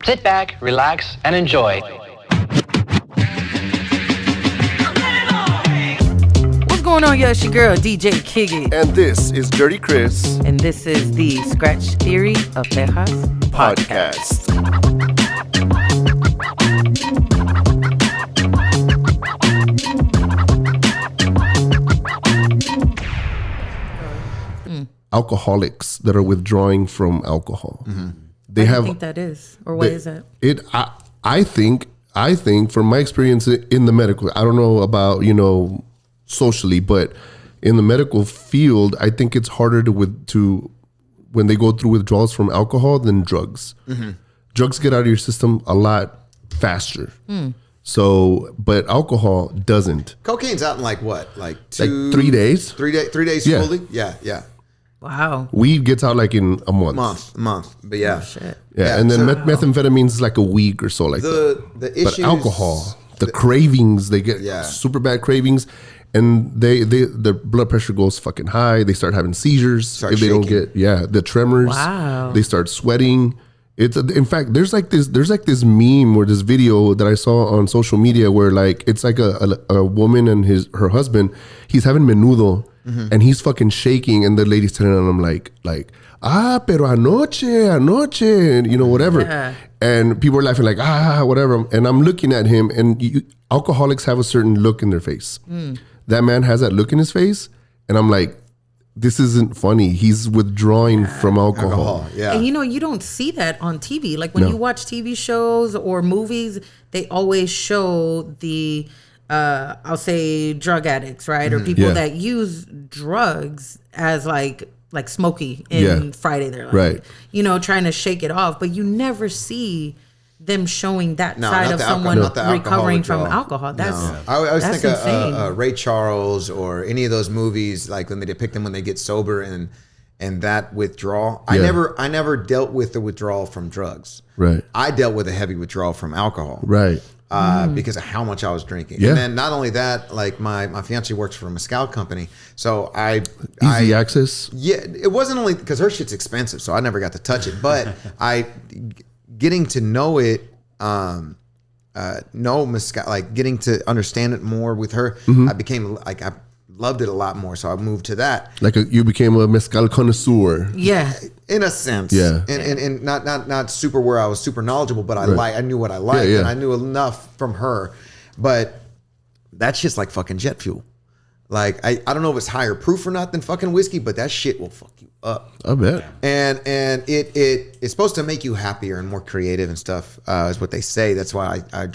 Sit back, relax, and enjoy. What's going on, yo? It's your girl, DJ Kiggy. And this is Dirty Chris. And this is the Scratch Theory of Texas podcast. Alcoholics that are withdrawing from alcohol. Mm-hmm. What do you think that is? Or what is that? I think from my experience in the medical, I don't know about, socially, but in the medical field, I think it's harder to when they go through withdrawals from alcohol than drugs. Mm-hmm. Drugs get out of your system a lot faster. So, but alcohol doesn't. Cocaine's out in like what? Like 3 days? 3 days Yeah. fully? Yeah. Wow. Weed gets out like in a month. Month. But yeah. Oh, shit. Yeah, and then methamphetamine is like a week or so, like that. The issues, but alcohol, the cravings, they get super bad cravings, and their blood pressure goes fucking high. They start having seizures if they don't get the tremors. Wow. They start sweating. It's in fact there's like this meme or this video that I saw on social media where like it's like a woman and her husband, he's having menudo. Mm-hmm. And he's fucking shaking, and the lady's telling him like, pero anoche, whatever. Yeah. And people are laughing like, whatever. And I'm looking at him, and alcoholics have a certain look in their face. That man has that look in his face, and I'm like, this isn't funny. He's withdrawing from alcohol. Yeah. And you don't see that on TV. Like when you watch TV shows or movies, they always show the I'll say drug addicts, right? Or people that use drugs as like Smokey in Friday. They're like, trying to shake it off. But you never see them showing that side of someone recovering from alcohol. I always think of Ray Charles or any of those movies, like when they depict them when they get sober and that withdrawal. I never dealt with the withdrawal from drugs. Right. I dealt with a heavy withdrawal from alcohol. Right. Because of how much I was drinking. Yeah. And then not only that, like my fiance works for a mezcal company. So Easy access? Yeah, it wasn't only because her shit's expensive, so I never got to touch it. But getting to know it, know mezcal, like getting to understand it more with her, I became like, I loved it a lot more. So I moved to that. Like you became a mezcal connoisseur. Yeah. In a sense. Yeah. And not super where I was super knowledgeable, but I knew what I liked and I knew enough from her. But that's just like fucking jet fuel. Like I don't know if it's higher proof or not than fucking whiskey, but that shit will fuck you up. I bet. And it's supposed to make you happier and more creative and stuff, is what they say. That's why I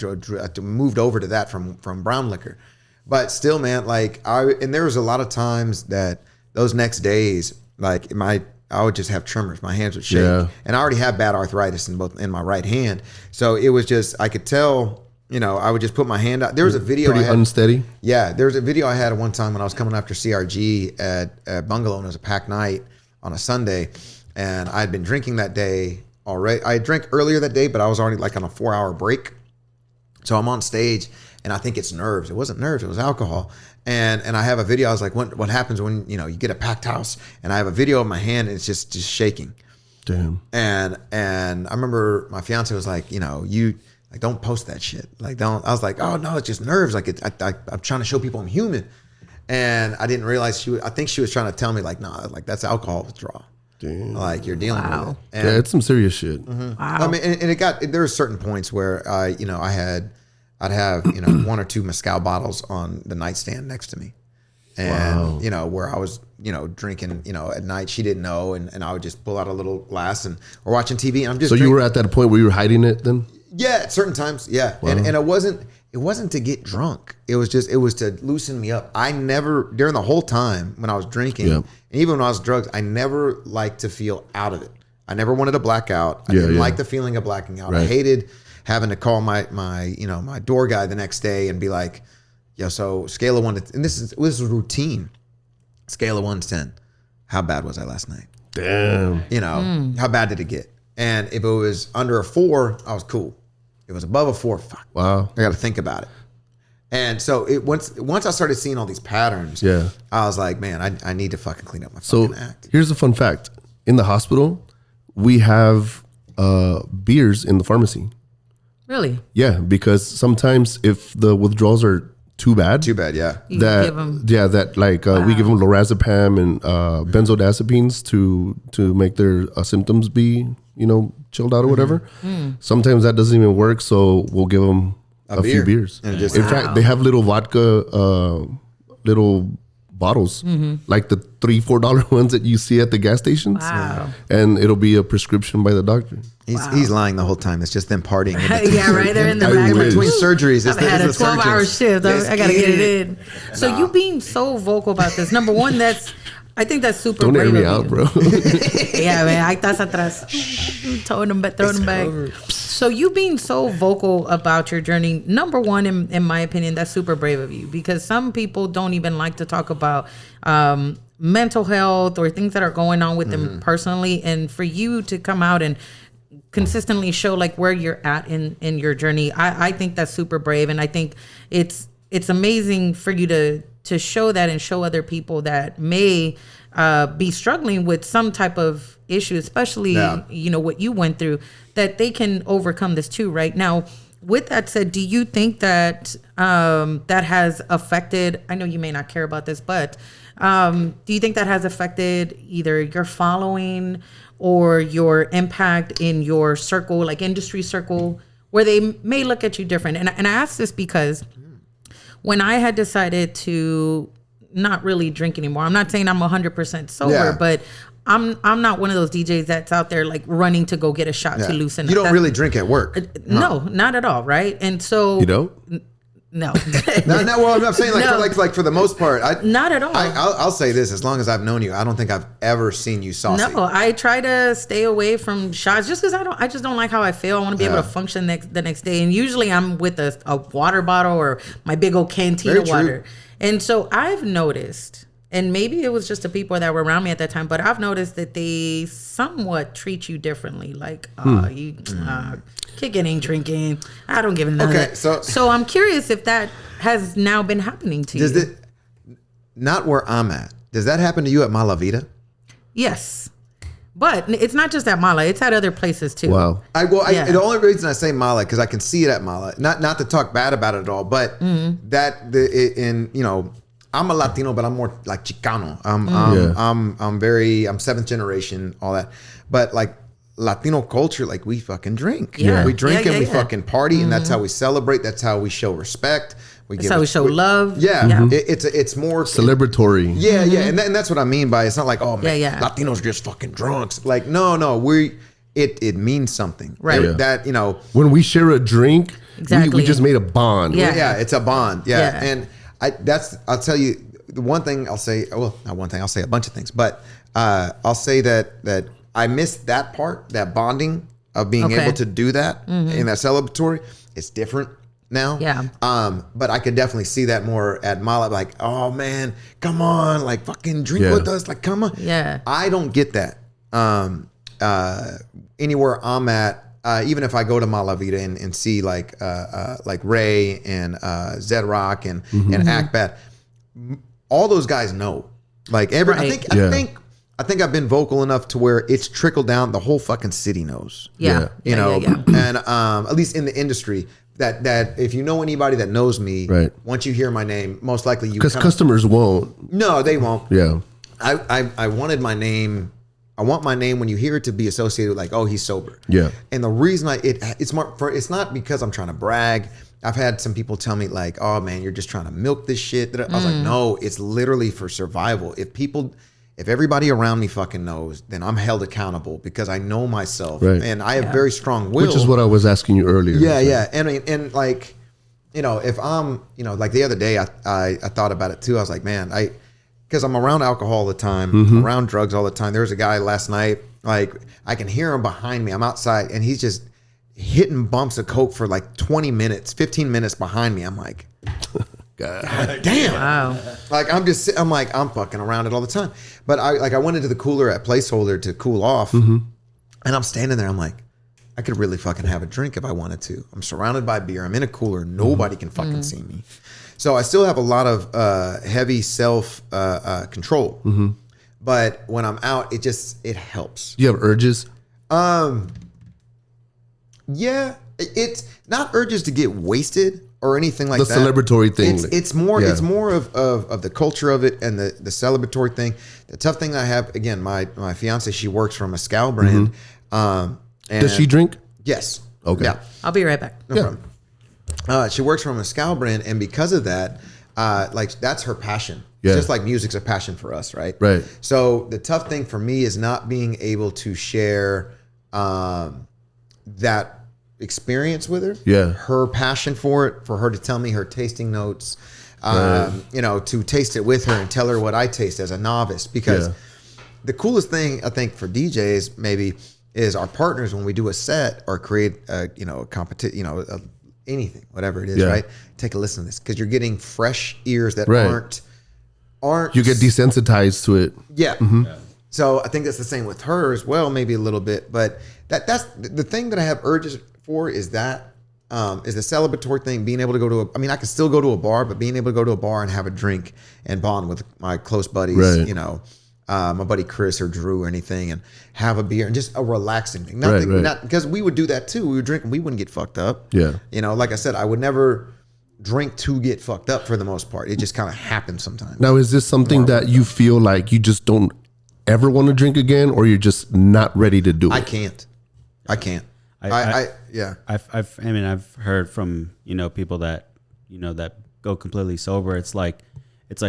moved over to that from brown liquor. But still, man, like there was a lot of times that those next days, like I would just have tremors. My hands would shake, and I already have bad arthritis in my right hand. So it was just, I could tell, I would just put my hand out. There was a video. Pretty unsteady. Yeah, there was a video I had at one time when I was coming after CRG at Bungalow, and it was a packed night on a Sunday, and I had been drinking that day already. I drank earlier that day, but I was already like on a 4-hour break. So I'm on stage. And I think it's nerves. It wasn't nerves. It was alcohol. And I have a video. I was like, what happens when you get a packed house? And I have a video of my hand, and it's just shaking. Damn. And I remember my fiance was like, you like don't post that shit. Like don't. I was like, oh no, it's just nerves. Like I'm trying to show people I'm human. And I didn't realize I think she was trying to tell me like, nah, like that's alcohol withdrawal. Damn. Like you're dealing with it. And, it's some serious shit. Mm-hmm. Wow. I mean, and there were certain points where I'd have, 1 or 2 mezcal bottles on the nightstand next to me. And, where I was, drinking, at night, she didn't know. And I would just pull out a little glass and we're watching TV. And I'm just you were at that point where you were hiding it then? Yeah, at certain times. Yeah. Wow. And it wasn't to get drunk. It was to loosen me up. I never, during the whole time when I was drinking, and even when I was drugged, I never liked to feel out of it. I never wanted to black out. I didn't like the feeling of blacking out. Right. I hated having to call my door guy the next day and be like, yo, so scale of 1 to, and this is routine. Scale of 1 to 10. How bad was I last night? Damn. How bad did it get? And if it was under a 4, I was cool. If it was above a 4, fuck. Wow. I got to think about it. And so once I started seeing all these patterns, I was like, man, I need to fucking clean up my fucking act. Here's a fun fact. In the hospital, we have beers in the pharmacy. Really? Yeah, because sometimes if the withdrawals are too bad, yeah. You give 'em- we give them lorazepam and benzodiazepines to make their symptoms be chilled out or whatever. Sometimes that doesn't even work, so we'll give them a few beers. And just, in fact, they have little vodka, little bottles, like the $3-4 ones that you see at the gas stations. Wow. And it'll be a prescription by the doctor. He's lying the whole time. It's just them partying. Yeah, right. They're in the I back. wish. Between surgeries. I've had a 12-hour shift. I got to get it in. So you being so vocal about this, number one, I think that's super Don't air brave me of out, you. bro. Yeah, man. Ahí estás atrás. Throwing them back. So you being so vocal about your journey, number one, in my opinion, that's super brave of you, because some people don't even like to talk about mental health or things that are going on with them personally. And for you to come out and consistently show like where you're at in your journey, I think that's super brave. And I think it's amazing for you to show that and show other people that may be struggling with some type of issue, especially what you went through, that they can overcome this too. Right now, with that said, do you think that that has affected, I know you may not care about this, but do you think that has affected either your following or your impact in your circle, like industry circle, where they may look at you different? And I ask this because when I had decided to not really drink anymore, I'm not saying I'm 100% sober, but I'm not one of those DJs that's out there like running to go get a shot to loosen up. You don't really drink at work. No, not at all, right? And so You don't? no. No, well, I'm saying like for the most part, Not at all. I'll say this: as long as I've known you, I don't think I've ever seen you saucy. No, I try to stay away from shots just because I just don't like how I feel. I want to be able to function the next day. And usually I'm with a water bottle or my big old canteen of water. And so I've noticed, and maybe it was just the people that were around me at that time, but I've noticed that they somewhat treat you differently. Like, you kicking ain't drinking. I don't give a none of that. So I'm curious if that has now been happening to you. Not where I'm at. Does that happen to you at Malavita? Yes. But it's not just at Mala. It's at other places too. Wow. The only reason I say Mala, because I can see it at Mala. Not to talk bad about it at all, but I'm a Latino, but I'm more like Chicano. I'm seventh generation, all that. But like Latino culture, like we fucking drink. Yeah. We drink and we yeah. fucking party, and that's how we celebrate. That's how we show respect. That's how we show love. Yeah. It's more celebratory. Yeah, and that's what I mean by it's not like, oh man, Latinos are just fucking drunks. Like no, it means something. Right. Yeah. That when we share a drink, exactly. we just made a bond. Yeah. It's a bond. Yeah. And I'll tell you the one thing I'll say. Well, not one thing. I'll say a bunch of things, but I'll say that I missed that part, that bonding of being able to do that in that celebratory. It's different now. Yeah. But I could definitely see that more at Mala. Like, oh man, come on, like fucking drink with us. Like, come on. Yeah. I don't get that. Anywhere I'm at, even if I go to Malavita and see like Ray and Zed Rock and Akbat, all those guys know. Like I think I've been vocal enough to where it's trickled down. The whole fucking city knows. Yeah. And at least in the industry, that if you know anybody that knows me, once you hear my name, most likely you because customers won't. No, they won't. Yeah. I wanted my name. I want my name when you hear it to be associated with like, oh, he's sober. Yeah. And the reason it's not because I'm trying to brag. I've had some people tell me like, oh man, you're just trying to milk this shit. I was like, no, it's literally for survival. If everybody around me fucking knows, then I'm held accountable because I know myself and I have very strong will. Which is what I was asking you earlier. Yeah. And like, if I'm, like the other day, I thought about it too. I was like, man, because I'm around alcohol all the time, around drugs all the time. There was a guy last night, like I can hear him behind me. I'm outside and he's just hitting bumps of coke for like 20 minutes, 15 minutes behind me. I'm like, God damn. Wow. Like I'm fucking around it all the time. But I went into the cooler at Placeholder to cool off and I'm standing there. I'm like, I could really fucking have a drink if I wanted to. I'm surrounded by beer. I'm in a cooler. Nobody can fucking see me. So I still have a lot of heavy self control. But when I'm out, it helps. Do you have urges? Yeah, it's not urges to get wasted or anything like the that. Celebratory thing. It's more of the culture of it and the celebratory thing. The tough thing that I have, again, my fiance, she works from a mezcal brand. And Does she drink? Yes. Okay. Yeah. I'll be right back. No problem. She works from a mezcal brand, and because of that, like that's her passion. Yeah. Just like music's a passion for us, right? Right. So the tough thing for me is not being able to share that experience with her. Yeah. Her passion for it, for her to tell me her tasting notes, you know, to taste it with her and tell her what I taste as a novice. Because the coolest thing I think for DJs maybe is our partners when we do a set or create a, you know, a competition, you know, anything, whatever it is, right? Take a listen to this because you're getting fresh ears that aren't. You get desensitized to it. Yeah. So I think that's the same with her as well, maybe a little bit. But that's the thing that I have urges for is that is the celebratory thing, being able to go to I mean, I can still go to a bar, but being able to go to a bar and have a drink and bond with my close buddies, you know, my buddy Chris or Drew or anything, and have a beer and just a relaxing thing. Not because we would do that too. We would drink and we wouldn't get fucked up. Yeah. You know, like I said, I would never drink to get fucked up for the most part. It just kind of happens sometimes. Now, is this something that you feel like you just don't ever want to drink again, or you're just not ready to do it? I can't. Yeah. I've heard from, you know, people that, you know, that go completely sober. It's like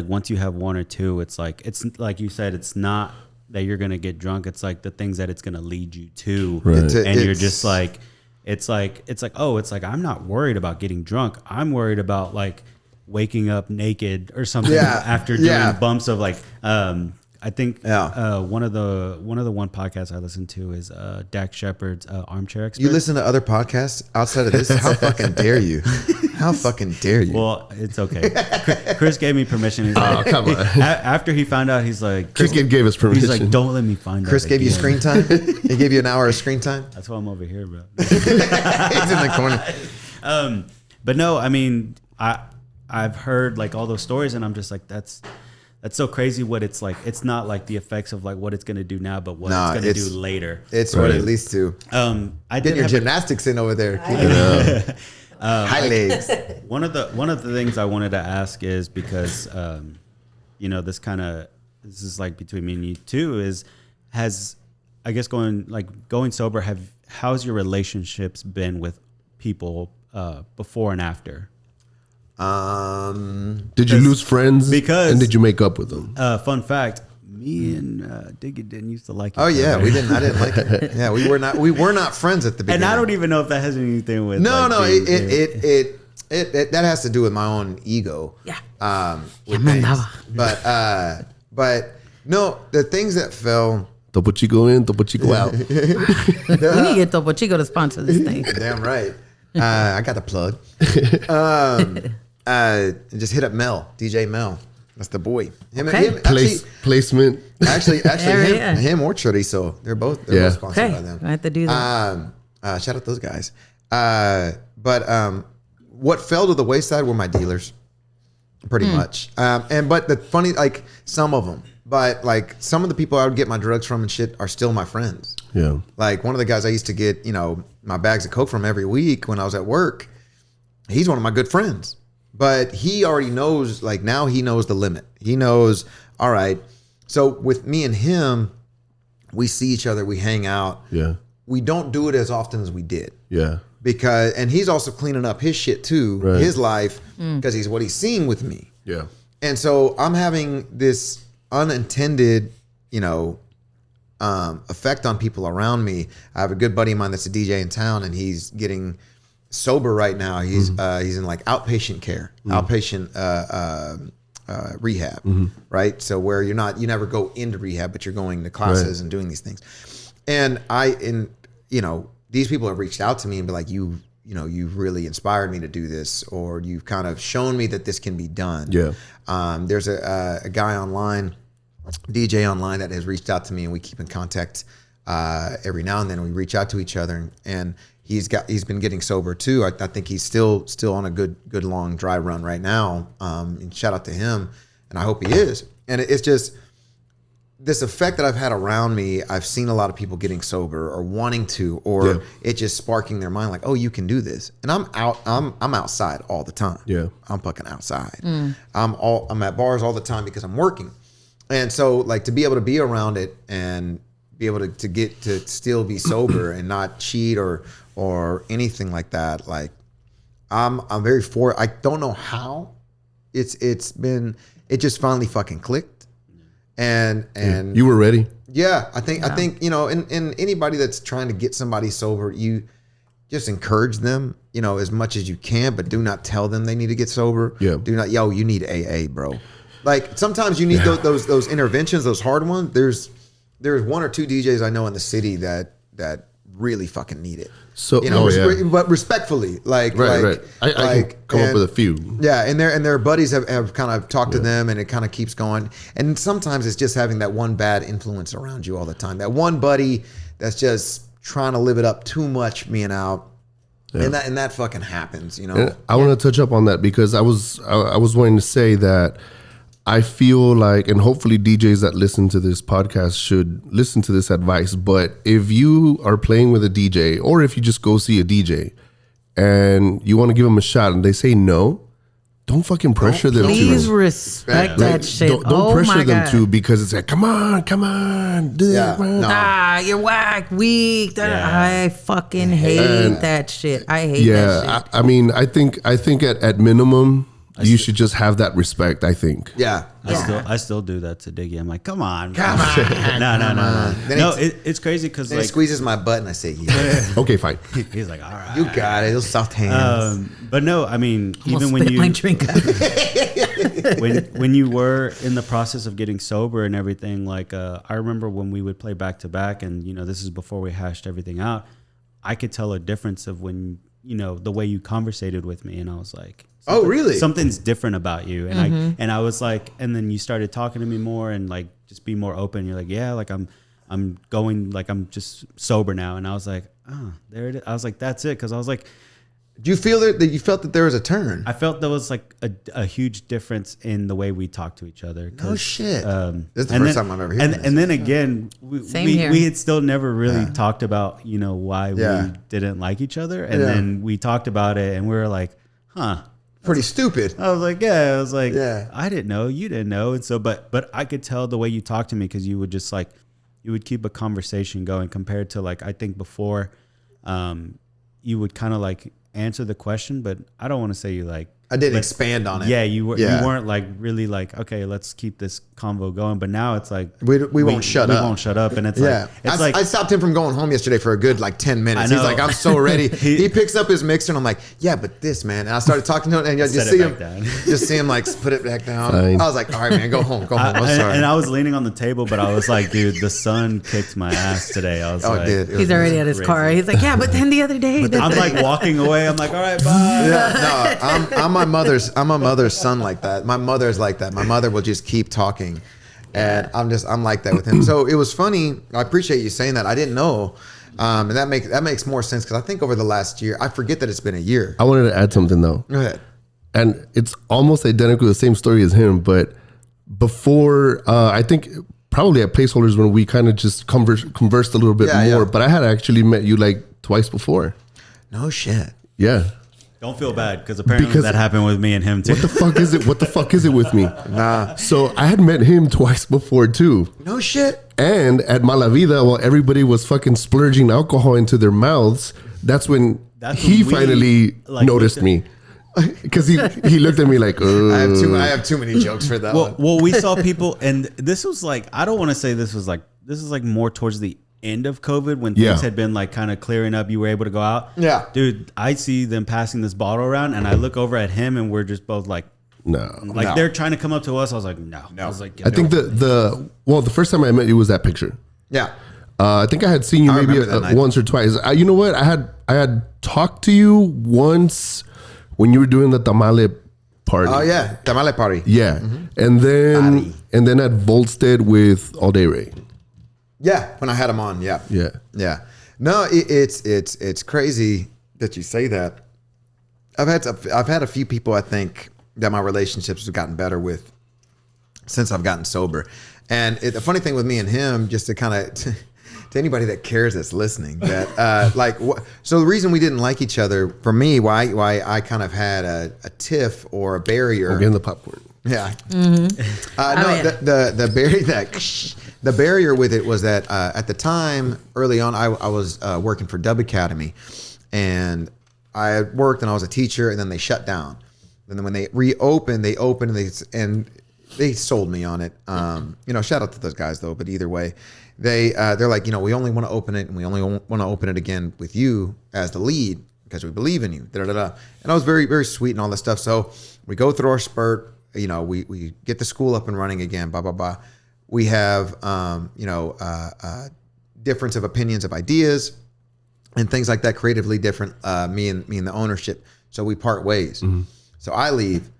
once you have one or two, it's like you said, it's not that you're going to get drunk. It's like the things that it's going to lead you to. Right. And you're just like, it's like, I'm not worried about getting drunk. I'm worried about like waking up naked or something after doing bumps of like, I think one of the podcasts I listen to is Dax Shepard's Armchair Expert. You listen to other podcasts outside of this? How fucking dare you? How fucking dare you? Well, it's okay. Chris gave me permission. He's like, come on. After he found out, he's like, Chris gave us permission. He's like, don't let me find out. Chris gave you screen time? He gave you an hour of screen time? That's why I'm over here, bro. He's in the corner. But no, I mean, I've heard like all those stories, and I'm just like, that's so crazy what it's like. It's not like the effects of like what it's going to do now, but what it's going to do later. It's what it leads to. I did your gymnastics in over there. High legs. One of the things I wanted to ask is because, you know, this is like between me and you too, has I guess going sober, how's your relationships been with people before and after? Did you lose friends? And did you make up with them? Fun fact: me and Diggy didn't used to like each other. Yeah, we didn't. I didn't like it. Yeah, we were not friends at the beginning. And I don't even know if that has anything with. It that has to do with my own ego. Yeah. But no, the things that fell. Topo Chico in, Topo Chico out. We need to get Topo Chico to sponsor this thing. Damn right. I got the plug. Just hit up Mel, DJ Mel. That's the boy. Placement. Actually, him or Chorizo. They're both sponsored by them. I have to do that. Shout out those guys. But what fell to the wayside were my dealers, pretty much. But the funny, like some of them, but like some of the people I would get my drugs from and shit are still my friends. Yeah. Like one of the guys I used to get, you know, my bags of coke from every week when I was at work. He's one of my good friends, but he already knows, like now he knows the limit. He knows, all right. So with me and him, we see each other, we hang out. Yeah. We don't do it as often as we did. Yeah. And he's also cleaning up his shit too, his life, because he's what he's seeing with me. Yeah. And so I'm having this unintended, you know, effect on people around me. I have a good buddy of mine that's a DJ in town, and he's getting sober right now. He's in like outpatient care, outpatient rehab, right? So where you never go into rehab, but you're going to classes and doing these things. And you know, these people have reached out to me and be like, you've really inspired me to do this, or you've kind of shown me that this can be done. Yeah. There's a guy online, DJ online, that has reached out to me, and we keep in contact every now and then. We reach out to each other, and he's been getting sober too. I think he's still on a good long dry run right now. And shout out to him, and I hope he is. And it's just this effect that I've had around me, I've seen a lot of people getting sober or wanting to, or it just sparking their mind like, oh, you can do this. And I'm outside all the time. Yeah. I'm fucking outside. I'm at bars all the time because I'm working. And so like to be able to be around it and be able to get to still be sober and not cheat or anything like that. Like I'm very for, I don't know how it just finally fucking clicked. And you were ready. Yeah, I think and anybody that's trying to get somebody sober, you just encourage them, as much as you can, but do not tell them they need to get sober. Yeah. Do not, you need AA, bro. Like sometimes you need those interventions, those hard ones. There's one or two DJs I know in the city that really fucking need it. So but respectfully, like right. I can come up with a few. Yeah, and their buddies have kind of talked to them, and it kind of keeps going. And sometimes it's just having that one bad influence around you all the time. That one buddy that's just trying to live it up too much, being out. Yeah. And that fucking happens, And I want to touch up on that because I was wanting to say that I feel like, and hopefully DJs that listen to this podcast should listen to this advice, but if you are playing with a DJ or if you just go see a DJ and you want to give them a shot and they say no, don't fucking pressure them to. Please respect that shit. Don't pressure them to, because it's like, come on, do that, man. No. You're whack, weak. I fucking hate that shit. I hate that shit. I mean, I think at minimum, you should just have that respect, I think. Yeah. I still do that to Diggy. I'm like, come on. No. It's crazy because like, he squeezes my butt and I say, yeah. Okay, fine. He's like, all right. You got it. Those soft hands. But no, I mean, even when you... my drink out. when you were in the process of getting sober and everything, like I remember when we would play back to back, and this is before we hashed everything out, I could tell a difference of when the way you conversated with me, and I was like, oh really, something's different about you. And I was like, and then you started talking to me more and like just be more open. You're like, yeah, like I'm going, like I'm just sober now. And I was like, oh, there it is. I was like, that's it. Cause I was like, do you feel that you felt that there was a turn? I felt there was like a huge difference in the way we talk to each other. No shit. This is the first time I've ever heard this. And then again, we had still never really talked about, why we didn't like each other. And then we talked about it and we were like, huh. Pretty stupid. I was like, I didn't know, you didn't know. And so, but I could tell the way you talked to me, because you would just like, you would keep a conversation going compared to like, I think before, you would kind of like answer the question, but I don't want to say you like, I didn't expand on it. Yeah, you weren't like really like, okay, let's keep this convo going. But now it's like we won't shut up. We won't shut up, and it's like I stopped him from going home yesterday for a good like 10 minutes. He's like, I'm so ready. he picks up his mixer, and I'm like, yeah, but this, man. And I started talking to him, and just see him like put it back down. Fine. I was like, all right, man, go home. I'm sorry. And I was leaning on the table, but I was like, dude, the sun kicked my ass today. I was like, he's already at his car. He's like, yeah, but then the other day, I'm like walking away. I'm like, all right, bye. Yeah, no, I'm my mother's son like that. My mother's like that. My mother will just keep talking, and I'm like that with him. So it was funny. I appreciate you saying that. I didn't know, and that makes more sense, because I think over the last year, I forget that it's been a year. I wanted to add something though. Go ahead. And it's almost identical, the same story as him, but before, I think probably at Placeholders when we kind of just conversed a little bit more. Yeah. But I had actually met you like twice before. No shit. Yeah. Don't feel bad, because apparently that happened with me and him too. What the fuck is it? What the fuck is it with me? Nah. So I had met him twice before too. No shit. And at Malavida, while everybody was fucking splurging alcohol into their mouths, that's when he finally noticed me. Because he looked at me like, I have too many jokes for that one. Well, we saw people, and this was like, I don't want to say this is like more towards the end of COVID, when things had been like kind of clearing up, you were able to go out. Yeah. Dude, I see them passing this bottle around, and I look over at him, and we're just both like, no. They're trying to come up to us. I was like, no. I was like, I think the first time I met you was that picture. Yeah. I think I had seen you maybe once or twice. You know what? I had talked to you once when you were doing the tamale party. Oh yeah, tamale party. Yeah, and then at Volstead with All Day Ray. Yeah, when I had him on. Yeah. No, it's crazy that you say that. I've had a few people, I think, that my relationships have gotten better with since I've gotten sober, And the funny thing with me and him, just to kind of to anybody that cares that's listening, that so the reason we didn't like each other, for me, why I kind of had a tiff or a barrier. We're getting the popcorn. Yeah. The barrier with it was that at the time, early on, I was working for Dub Academy, and I had worked and I was a teacher, and then they shut down. And then when they reopened, and they sold me on it. Shout out to those guys though. But either way, they're like, we only want to open it, and we only want to open it again with you as the lead because we believe in you. And I was very, very sweet and all this stuff. So we go through our spurt. We get the school up and running again. Blah blah blah. We have difference of opinions of ideas and things like that. Creatively different. Me and the ownership. So we part ways. Mm-hmm. So I leave.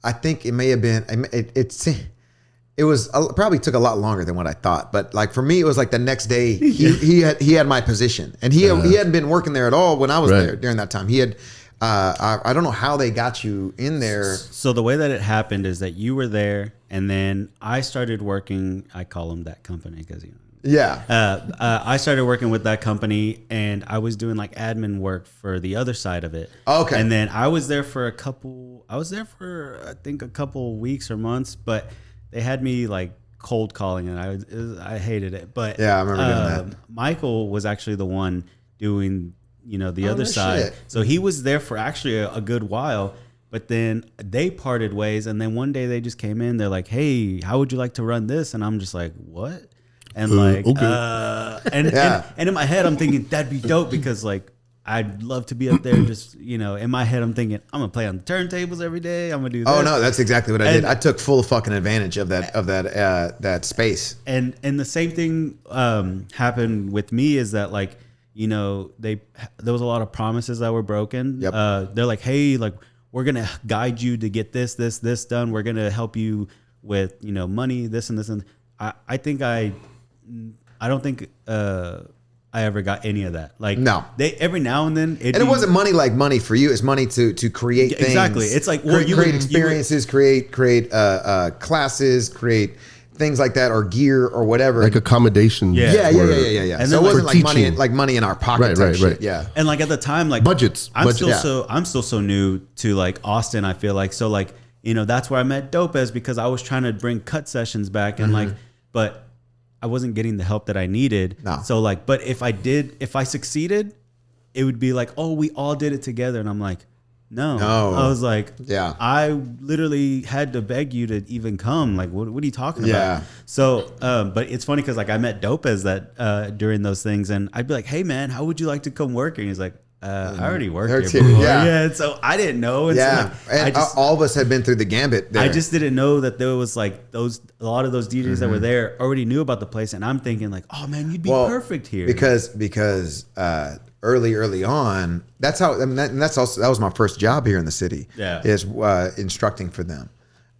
I think it may have been, it was probably took a lot longer than what I thought. But like for me, it was like the next day he had my position, and he hadn't been working there at all when I was there during that time. He had, I don't know how they got you in there. So the way that it happened is that you were there, and then I started working. I call them that company because I started working with that company, and I was doing like admin work for the other side of it. Okay. And then I was there for I think a couple weeks or months, but they had me like cold calling, and I hated it. But yeah, I remember doing that. Michael was actually the one doing, the other side. Shit. So he was there for actually a good while, but then they parted ways. And then one day they just came in, they're like, "Hey, how would you like to run this?" And I'm just like, "What?" And and in my head, I'm thinking that'd be dope because like I'd love to be up there. Just in my head, I'm thinking I'm gonna play on the turntables every day. I'm gonna do this. Oh no, that's exactly what I did. I took full fucking advantage of that space. And the same thing happened with me is that like there was a lot of promises that were broken. Yep. They're like, "Hey, like we're gonna guide you to get this done. We're gonna help you with money, this and this." And I don't think I ever got any of that. Like no, they every now and then it wasn't money like money for you. It's money to create things. Exactly. It's like create experiences, create classes, create things like that, or gear or whatever, like accommodations. Yeah. And so it wasn't teaching. like money in our pocket. Right. Yeah. And like at the time, like budgets. I'm still so new to like Austin. I feel like so like that's where I met Dopez because I was trying to bring cut sessions back and but I wasn't getting the help that I needed. No. So like, but if I succeeded, it would be like, oh, we all did it together. And I'm like, no. I was like, yeah, I literally had to beg you to even come. Like, what are you talking about? So, but it's funny because like I met Dopez that during those things, and I'd be like, hey man, how would you like to come work? And he's like, I already worked here before. Yeah. And so I didn't know. And so like, all of us had been through the gambit there. I just didn't know that there was like a lot of those DJs that were there already knew about the place. And I'm thinking like, oh man, you'd be perfect here. Because early on, that's how, that was my first job here in the city. Yeah. Is instructing for them.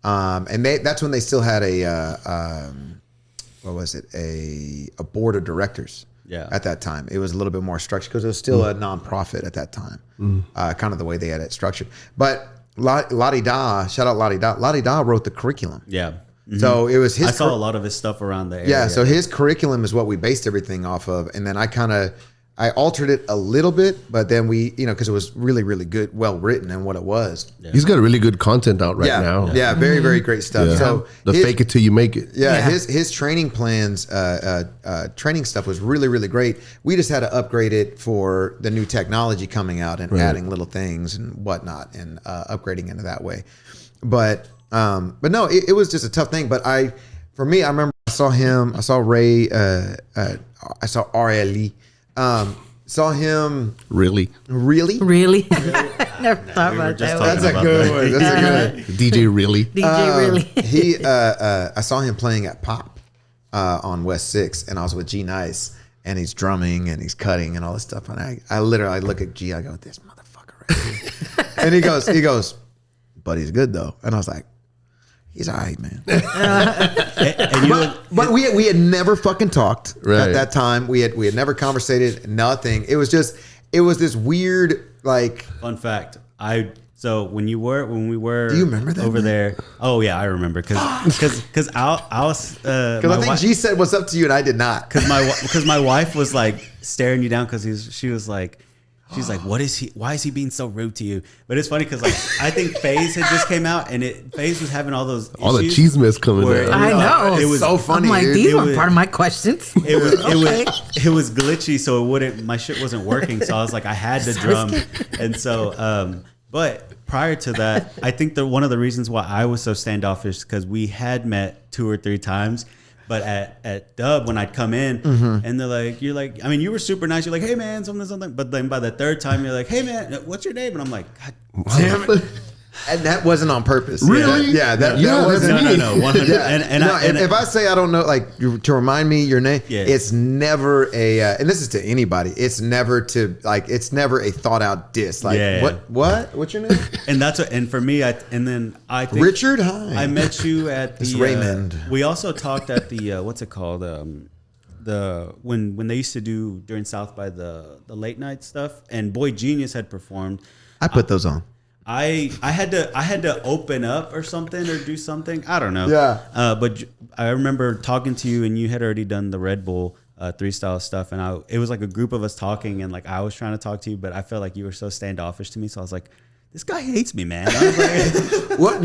And that's when they still had a board of directors. Yeah. At that time, it was a little bit more structured because it was still a nonprofit at that time, kind of the way they had it structured. But Lottie Da, shout out Lottie Da. Lottie Da wrote the curriculum. Yeah. Mm-hmm. So it was his. I saw a lot of his stuff around the area. Yeah. So his curriculum is what we based everything off of, and then I altered it a little bit, but then we, because it was really, really good, well written and what it was. Yeah. He's got really good content out right now. Yeah, very, very great stuff. Yeah. So fake it till you make it. Yeah, his training plans, training stuff was really, really great. We just had to upgrade it for the new technology coming out and adding little things and whatnot and upgrading into that way. But no, it was just a tough thing. But for me, I remember I saw him, I saw Ray, I saw RLE. Saw him really. Never thought about that. That's a good one. That's a good DJ really. Really. I saw him playing at Pop on West 6, and I was with G Nice, and he's drumming and he's cutting and all this stuff. And I literally look at G, I go, this motherfucker right here. And he goes, but he's good though. And I was like, he's all right, man. But we had never fucking talked at that time. We had never conversated, nothing. It was this weird, like. Fun fact, I So when we were do you remember that over there? Oh yeah, I remember because I was I think G said what's up to you and I did not because my wife was like staring you down because she was like. She's like, why is he being so rude to you? But it's funny because like I think FaZe had just came out and FaZe was having all those all the cheese mess coming out. I know. It was so funny. I'm like, dude. these weren't part of my questions. It was glitchy, so my shit wasn't working. So I was like, I had to drum. And so but prior to that, I think that one of the reasons why I was so standoffish because we had met 2 or 3 times. But at Dub, when I'd come in and they're like, you're like, I mean, you were super nice. You're like, hey, man, something. But then by the 3rd time, you're like, hey, man, what's your name? And I'm like, God damn it. And that wasn't on purpose. Really? That wasn't me. No, 100. Yeah. If I say I don't know, like to remind me your name, it's never and this is to anybody. It's never a thought out diss. Like what's your name? And that's and for me, I think Richard. Hi. I met you at the Raymond. We also talked at the what's it called? When they used to do during South by the late night stuff, and Boy Genius had performed. I put those on. I had to open up or something or do something. I don't know. Yeah. But I remember talking to you and you had already done the Redbull 3-style stuff, and it was like a group of us talking, and like I was trying to talk to you, but I felt like you were so standoffish to me. So I was like, this guy hates me, man. I was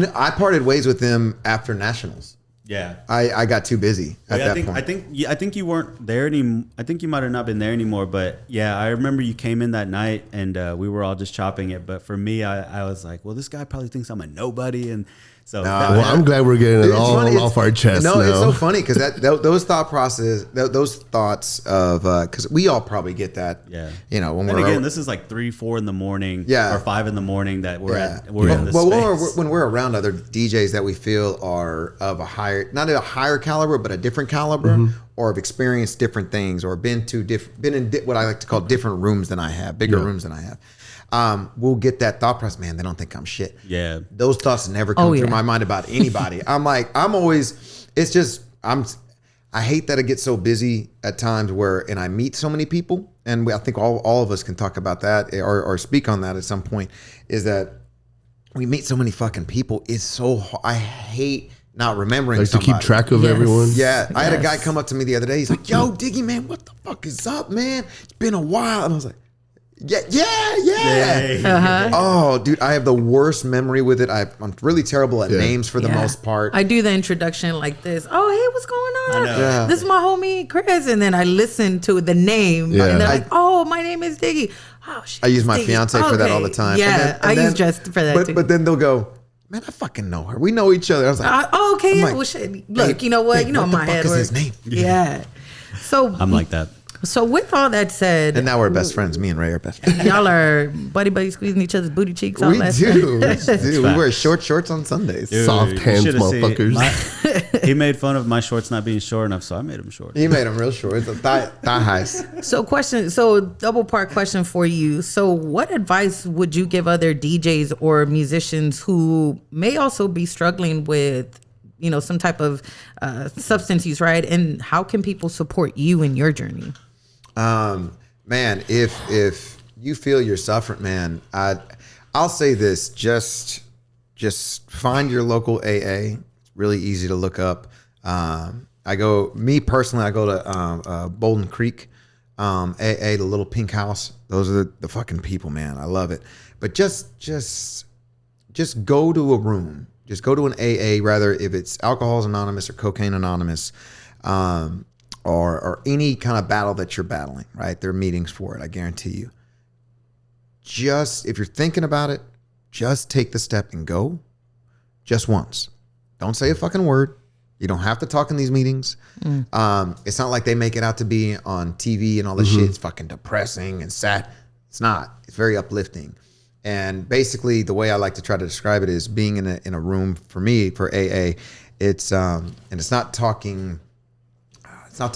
like, I parted ways with him after Nationals. Yeah, I got too busy at that point. I think you weren't there anymore. I think you might have not been there anymore. But yeah, I remember you came in that night and we were all just chopping it. But for me, I was like, well, this guy probably thinks I'm a nobody, and so. I'm glad we're getting it all off our chest. No, now. it's so funny because those thoughts of because we all probably get that. Yeah. You know, this is like 3-4 in the morning. Yeah. Or 5 in the morning that we're in this space. When we're around other DJs that we feel are of not a higher caliber, but a different caliber, or have experienced different things, or been in what I like to call different rooms than I have, bigger rooms than I have. We'll get that thought process, man, they don't think I'm shit. Yeah. Those thoughts never come through my mind about anybody. I hate that it gets so busy at times and I meet so many people, and I think all of us can talk about that or speak on that at some point, is that we meet so many fucking people. It's so I hate not remembering to keep track of everyone. Yeah. I had a guy come up to me the other day. He's like, yo, Diggy, man, what the fuck is up, man? It's been a while. And I was like, yeah. Oh, dude, I have the worst memory with it. I'm really terrible at names for the most part. I do the introduction like this. Oh, hey, what's going on? I know. This is my homie Chris, and then I listen to the name, and they're like, "Oh, my name is Diggy." Oh, shit, I use my fiance for that all the time. Yeah, I use Jess for that too. But then they'll go, man, I fucking know her. We know each other. I was like, okay, I'm yeah. Like, Well, shit. Look, you know what? You know what my the fuck head. is his name? Yeah. So I'm like that. So with all that said, and now we're best friends. Me and Ray are best friends. Y'all are buddy squeezing each other's booty cheeks. All We that do. stuff. We wear short shorts on Sundays. Dude, Soft hands, motherfuckers. He made fun of my shorts not being short enough, so I made them short. He made them real short. It's a thigh highs. So double part question for you. So what advice would you give other DJs or musicians who may also be struggling with, some type of substance use, right? And how can people support you in your journey? Man, if you feel you're suffering, man, I'll say this: just find your local AA. It's really easy to look up. I go to Bolden Creek AA, the little pink house. Those are the fucking people, man. I love it. But just go to a room. Just go to an AA, rather if it's Alcohol's Anonymous or Cocaine Anonymous. Or any kind of battle that you're battling, right? There are meetings for it, I guarantee you. Just, if you're thinking about it, just take the step and go just once. Don't say a fucking word. You don't have to talk in these meetings. It's not like they make it out to be on TV and all this shit. It's fucking depressing and sad. It's not. It's very uplifting. And basically, the way I like to try to describe it is being in a room for me, for AA, it's, and it's not talking... not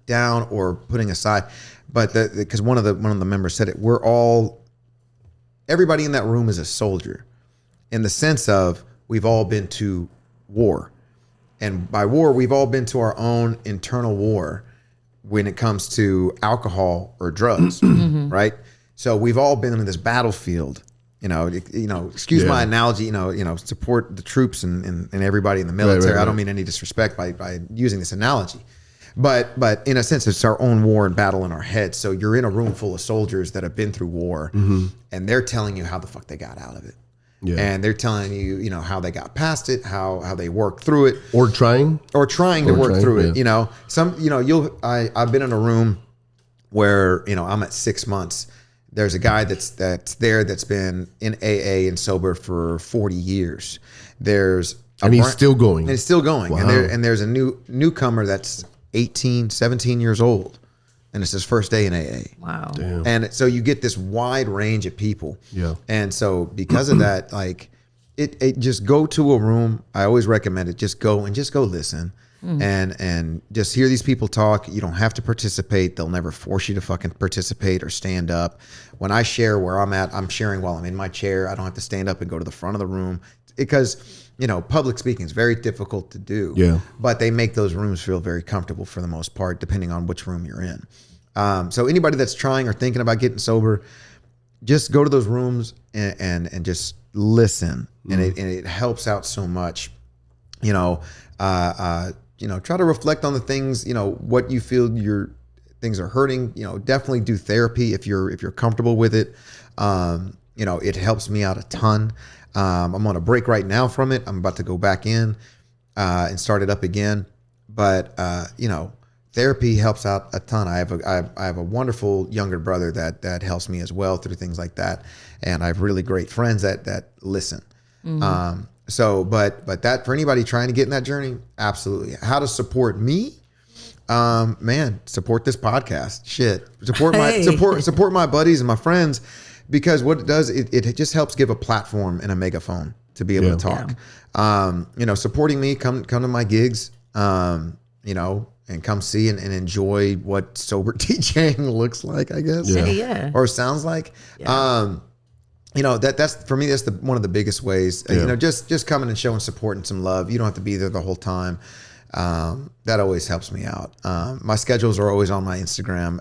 down or putting aside, but because one of the members said it, everybody in that room is a soldier, in the sense of we've all been to war, and by war we've all been to our own internal war when it comes to alcohol or drugs, right? So we've all been in this battlefield, excuse my analogy, support the troops and everybody in the military. Right. I don't mean any disrespect by using this analogy, but in a sense, it's our own war and battle in our heads. So you're in a room full of soldiers that have been through war, and they're telling you how the fuck they got out of it. Yeah. And they're telling you, how they got past it, how they worked through it, or trying to work through it. I've been in a room where, I'm at 6 months. There's a guy that's there that's been in AA and sober for 40 years. He's still going. And it's still going. Wow. And there's a newcomer that's 18, 17 years old. And it's his first day in AA. Wow. Damn. And so you get this wide range of people. Yeah. And so because of that, like it just go to a room. I always recommend it. Just go listen. And just hear these people talk. You don't have to participate. They'll never force you to fucking participate or stand up. When I share where I'm at, I'm sharing while I'm in my chair. I don't have to stand up and go to the front of the room because, public speaking is very difficult to do. Yeah. But they make those rooms feel very comfortable for the most part, depending on which room you're in. So anybody that's trying or thinking about getting sober, just go to those rooms and just listen. And it helps out so much. Try to reflect on the things, what you feel your things are hurting, definitely do therapy if you're comfortable with it. It helps me out a ton. I'm on a break right now from it. I'm about to go back in and start it up again. But, therapy helps out a ton. I have a wonderful younger brother that helps me as well through things like that. And I have really great friends that listen. But that for anybody trying to get in that journey, absolutely. How to support me? Support this podcast. Shit. Support my buddies and my friends, because what it does, it just helps give a platform and a megaphone to be able to talk. Yeah. Supporting me, come to my gigs, and come see and enjoy what sober DJing looks like, I guess. Yeah. Or sounds like. Yeah. That's for me, that's one of the biggest ways, just coming and showing support and some love. You don't have to be there the whole time. That always helps me out. My schedules are always on my Instagram.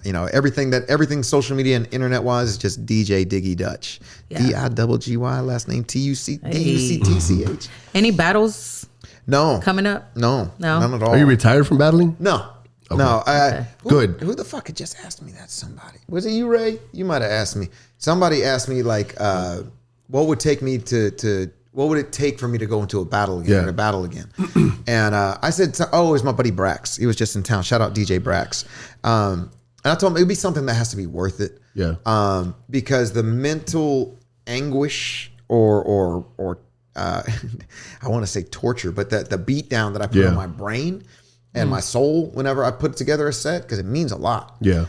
Everything social media and internet wise is just DJ Diggy Dutch. DIGGY, last name TUCTCH. Any battles? No. Coming up? No. None at all. Are you retired from battling? No. Okay. No. Good. Who the fuck had just asked me that? Somebody. Was it you, Ray? You might have asked me. Somebody asked me what would it take for me to go into a battle again? And I said, it was my buddy Brax. He was just in town. Shout out DJ Brax. And I told him it'd be something that has to be worth it. Yeah. Because the mental anguish or I want to say torture, but the beat down that I put on my brain and my soul whenever I put together a set, because it means a lot. Yeah.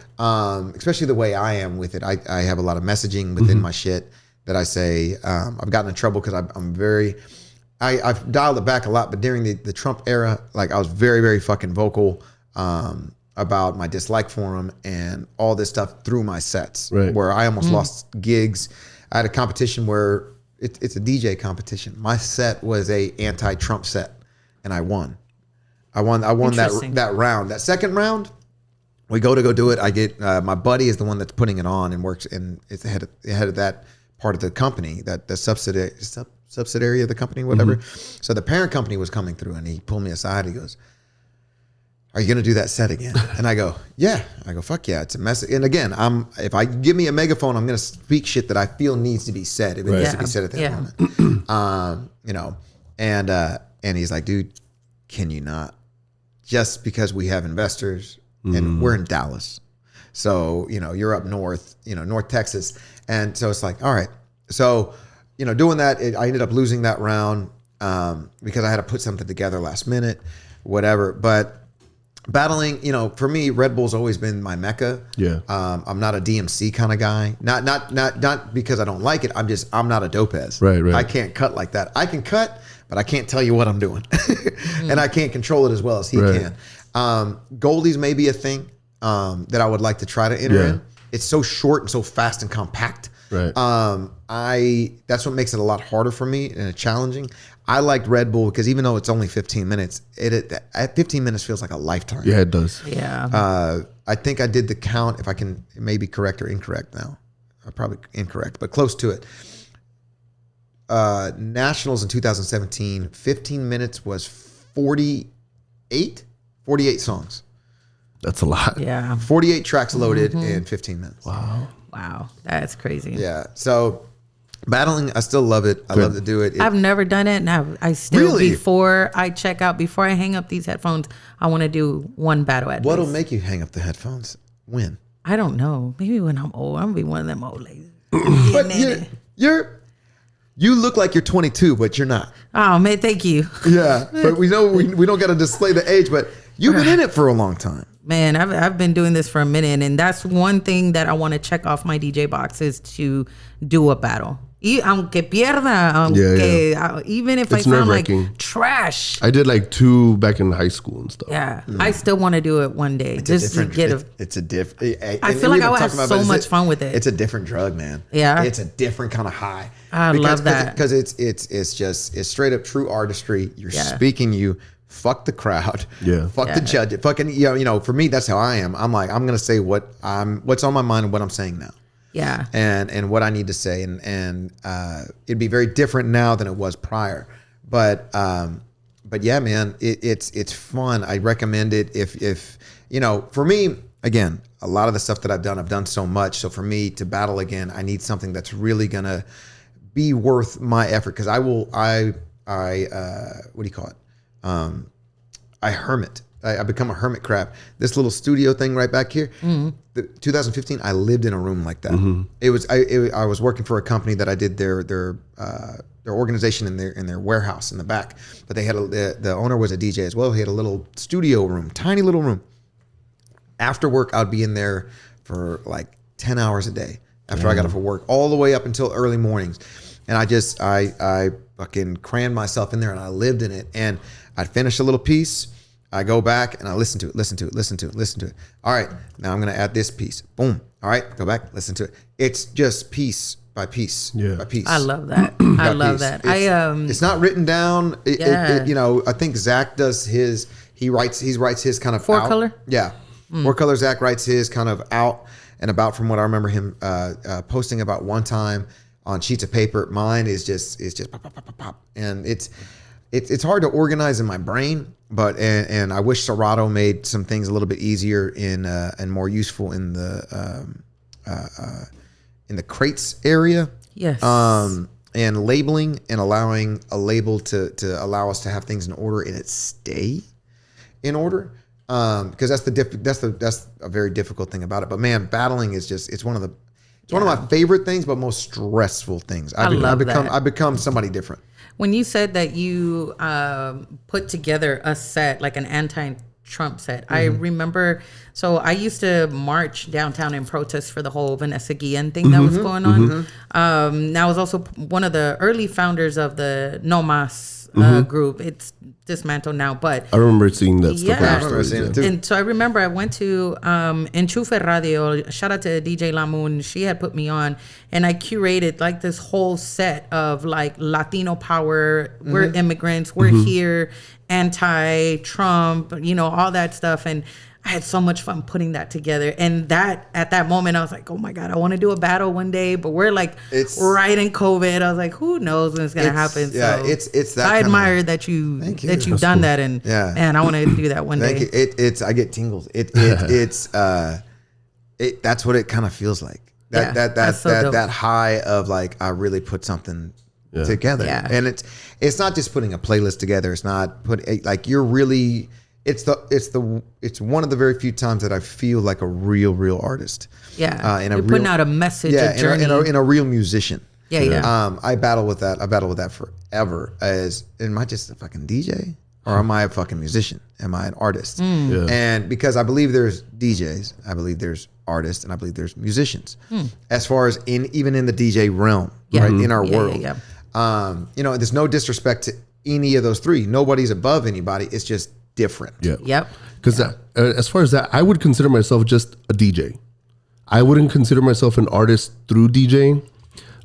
Especially the way I am with it. I have a lot of messaging within my shit that I say. I've gotten in trouble because I've dialed it back a lot, but during the Trump era, like I was very, very fucking vocal about my dislike for him and all this stuff through my sets, where I almost lost gigs. I had a competition where it's a DJ competition. My set was a anti-Trump set, and I won. I won that round. That second round, we go do it. I get my buddy is the one that's putting it on and works, and it's the head of that part of the company, that the subsidiary of the company, whatever. So the parent company was coming through, and he pulled me aside. He goes, "Are you going to do that set again?" And I go, "Yeah." I go, "Fuck yeah, it's a mess." And again, if I give me a megaphone, I'm going to speak shit that I feel needs to be said. If it needs to be said at that moment, and he's like, "Dude, can you not? Just because we have investors and we're in Dallas, so you're up north, North Texas." And so it's like, all right. So, doing that, I ended up losing that round because I had to put something together last minute, whatever. But battling, for me, Redbull's always been my mecca. Yeah. I'm not a DMC kind of guy. Not because I don't like it. I'm not a dopez. Right. I can't cut like that. I can cut, but I can't tell you what I'm doing. And I can't control it as well as he can. Goldies may be a thing that I would like to try to enter in. It's so short and so fast and compact. Right. That's what makes it a lot harder for me and challenging. I liked Red Bull because even though it's only 15 minutes, at 15 minutes feels like a lifetime. Yeah, it does. Yeah. I think I did the count, if I can, it may be correct or incorrect now. Probably incorrect, but close to it. nationals in 2017, 15 minutes was 48 songs. That's a lot. Yeah. 48 tracks loaded in 15 minutes. Wow. That's crazy. Yeah. So battling, I still love it. I love to do it. I've never done it, and I still, Really? before I check out, before I hang up these headphones, I want to do one battle at What'll least. make you hang up the headphones? When? I don't know. Maybe when I'm old. I'm going to be one of them old ladies. But you look like you're 22, but you're not. Oh, man, thank you. Yeah. But we know we don't got to display the age, but you've been in it for a long time. Man, I've been doing this for a minute, and that's one thing that I want to check off my DJ box is to do a battle. Aunque pierda, even if It's I sound nerve-wracking. like trash. I did like 2 back in high school and stuff. Yeah, I still want to do it one day. Just to get a. It's a different. I feel like I would have so much fun with it. It's a different drug, man. Yeah. It's a different kind of high. I love that. Because it's straight up true artistry. You're speaking. You fuck the crowd. Yeah. Fuck the judge. Fucking you know. For me, that's how I am. I'm like, I'm gonna say what's on my mind and what I'm saying now. Yeah. And what I need to say, and it'd be very different now than it was prior, but yeah, man, it's fun. I recommend it if you know. For me, again, a lot of the stuff that I've done so much. So for me to battle again, I need something that's really gonna be worth my effort, because I what do you call it? I hermit. I become a hermit crab. This little studio thing right back here. 2015, I lived in a room like that. It was I was working for a company that I did their organization in their warehouse in the back. But they had the owner was a DJ as well. He had a little studio room, tiny little room. After work, I'd be in there for like 10 hours a day after I got off of work, all the way up until early mornings. And I fucking crammed myself in there, and I lived in it. And I'd finish a little piece. I go back and I listen to it. All right, now I'm going to add this piece. Boom. All right, go back, listen to it. It's just piece by piece by piece. I love that. I love that. It's not written down. You know, I think Zach does his. He writes his kind of Four out. color. Yeah, 4Color. Zach writes his kind of out and about, from what I remember him posting about one time on sheets of paper. Mine is just pop, pop, pop, pop, pop, and it's hard to organize in my brain, but and I wish Serato made some things a little bit easier and more useful in the crates area. Yes. And labeling, and allowing a label to allow us to have things in order and it stay in order. Because that's a very difficult thing about it. But man, battling is just one of my favorite things, but most stressful things. I've become somebody different. When you said that you put together a set, like an anti-Trump set, I remember, so I used to march downtown and protest for the whole Vanessa Guillen thing that was going on. I was also one of the early founders of the No Mas group. It's dismantled now, but I remember seeing that stuff. Yeah. I remember seeing it too. and so I remember I went to Enchufe Radio. Shout out to DJ Lamoon. She had put me on, and I curated like this whole set of like Latino power. We're immigrants. We're here. Anti-Trump. You know, all that stuff. And I had so much fun putting that together. And that at that moment, I was like, oh my God, I want to do a battle one day. But we're like right in COVID. I was like, who knows when it's going to happen? Yeah, so it's that. I admire that you've done cool. that. And I want to do that one day. Thank you. I get tingles. That's what it kind of feels like. That high of like, I really put something together. Yeah. And it's not just putting a playlist together. It's not like you're really. It's one of the very few times that I feel like a real artist. Yeah, and you're putting out a message, a journey. And a real musician. Yeah. I battle with that forever. Am I just a fucking DJ, or am I a fucking musician? Am I an artist? And because I believe there's DJs, I believe there's artists, and I believe there's musicians. As far as even in the DJ realm, right, in our world. You know, there's no disrespect to any of those three. Nobody's above anybody. It's just different. Yep. Because as far as that, I would consider myself just a DJ. I wouldn't consider myself an artist through DJing,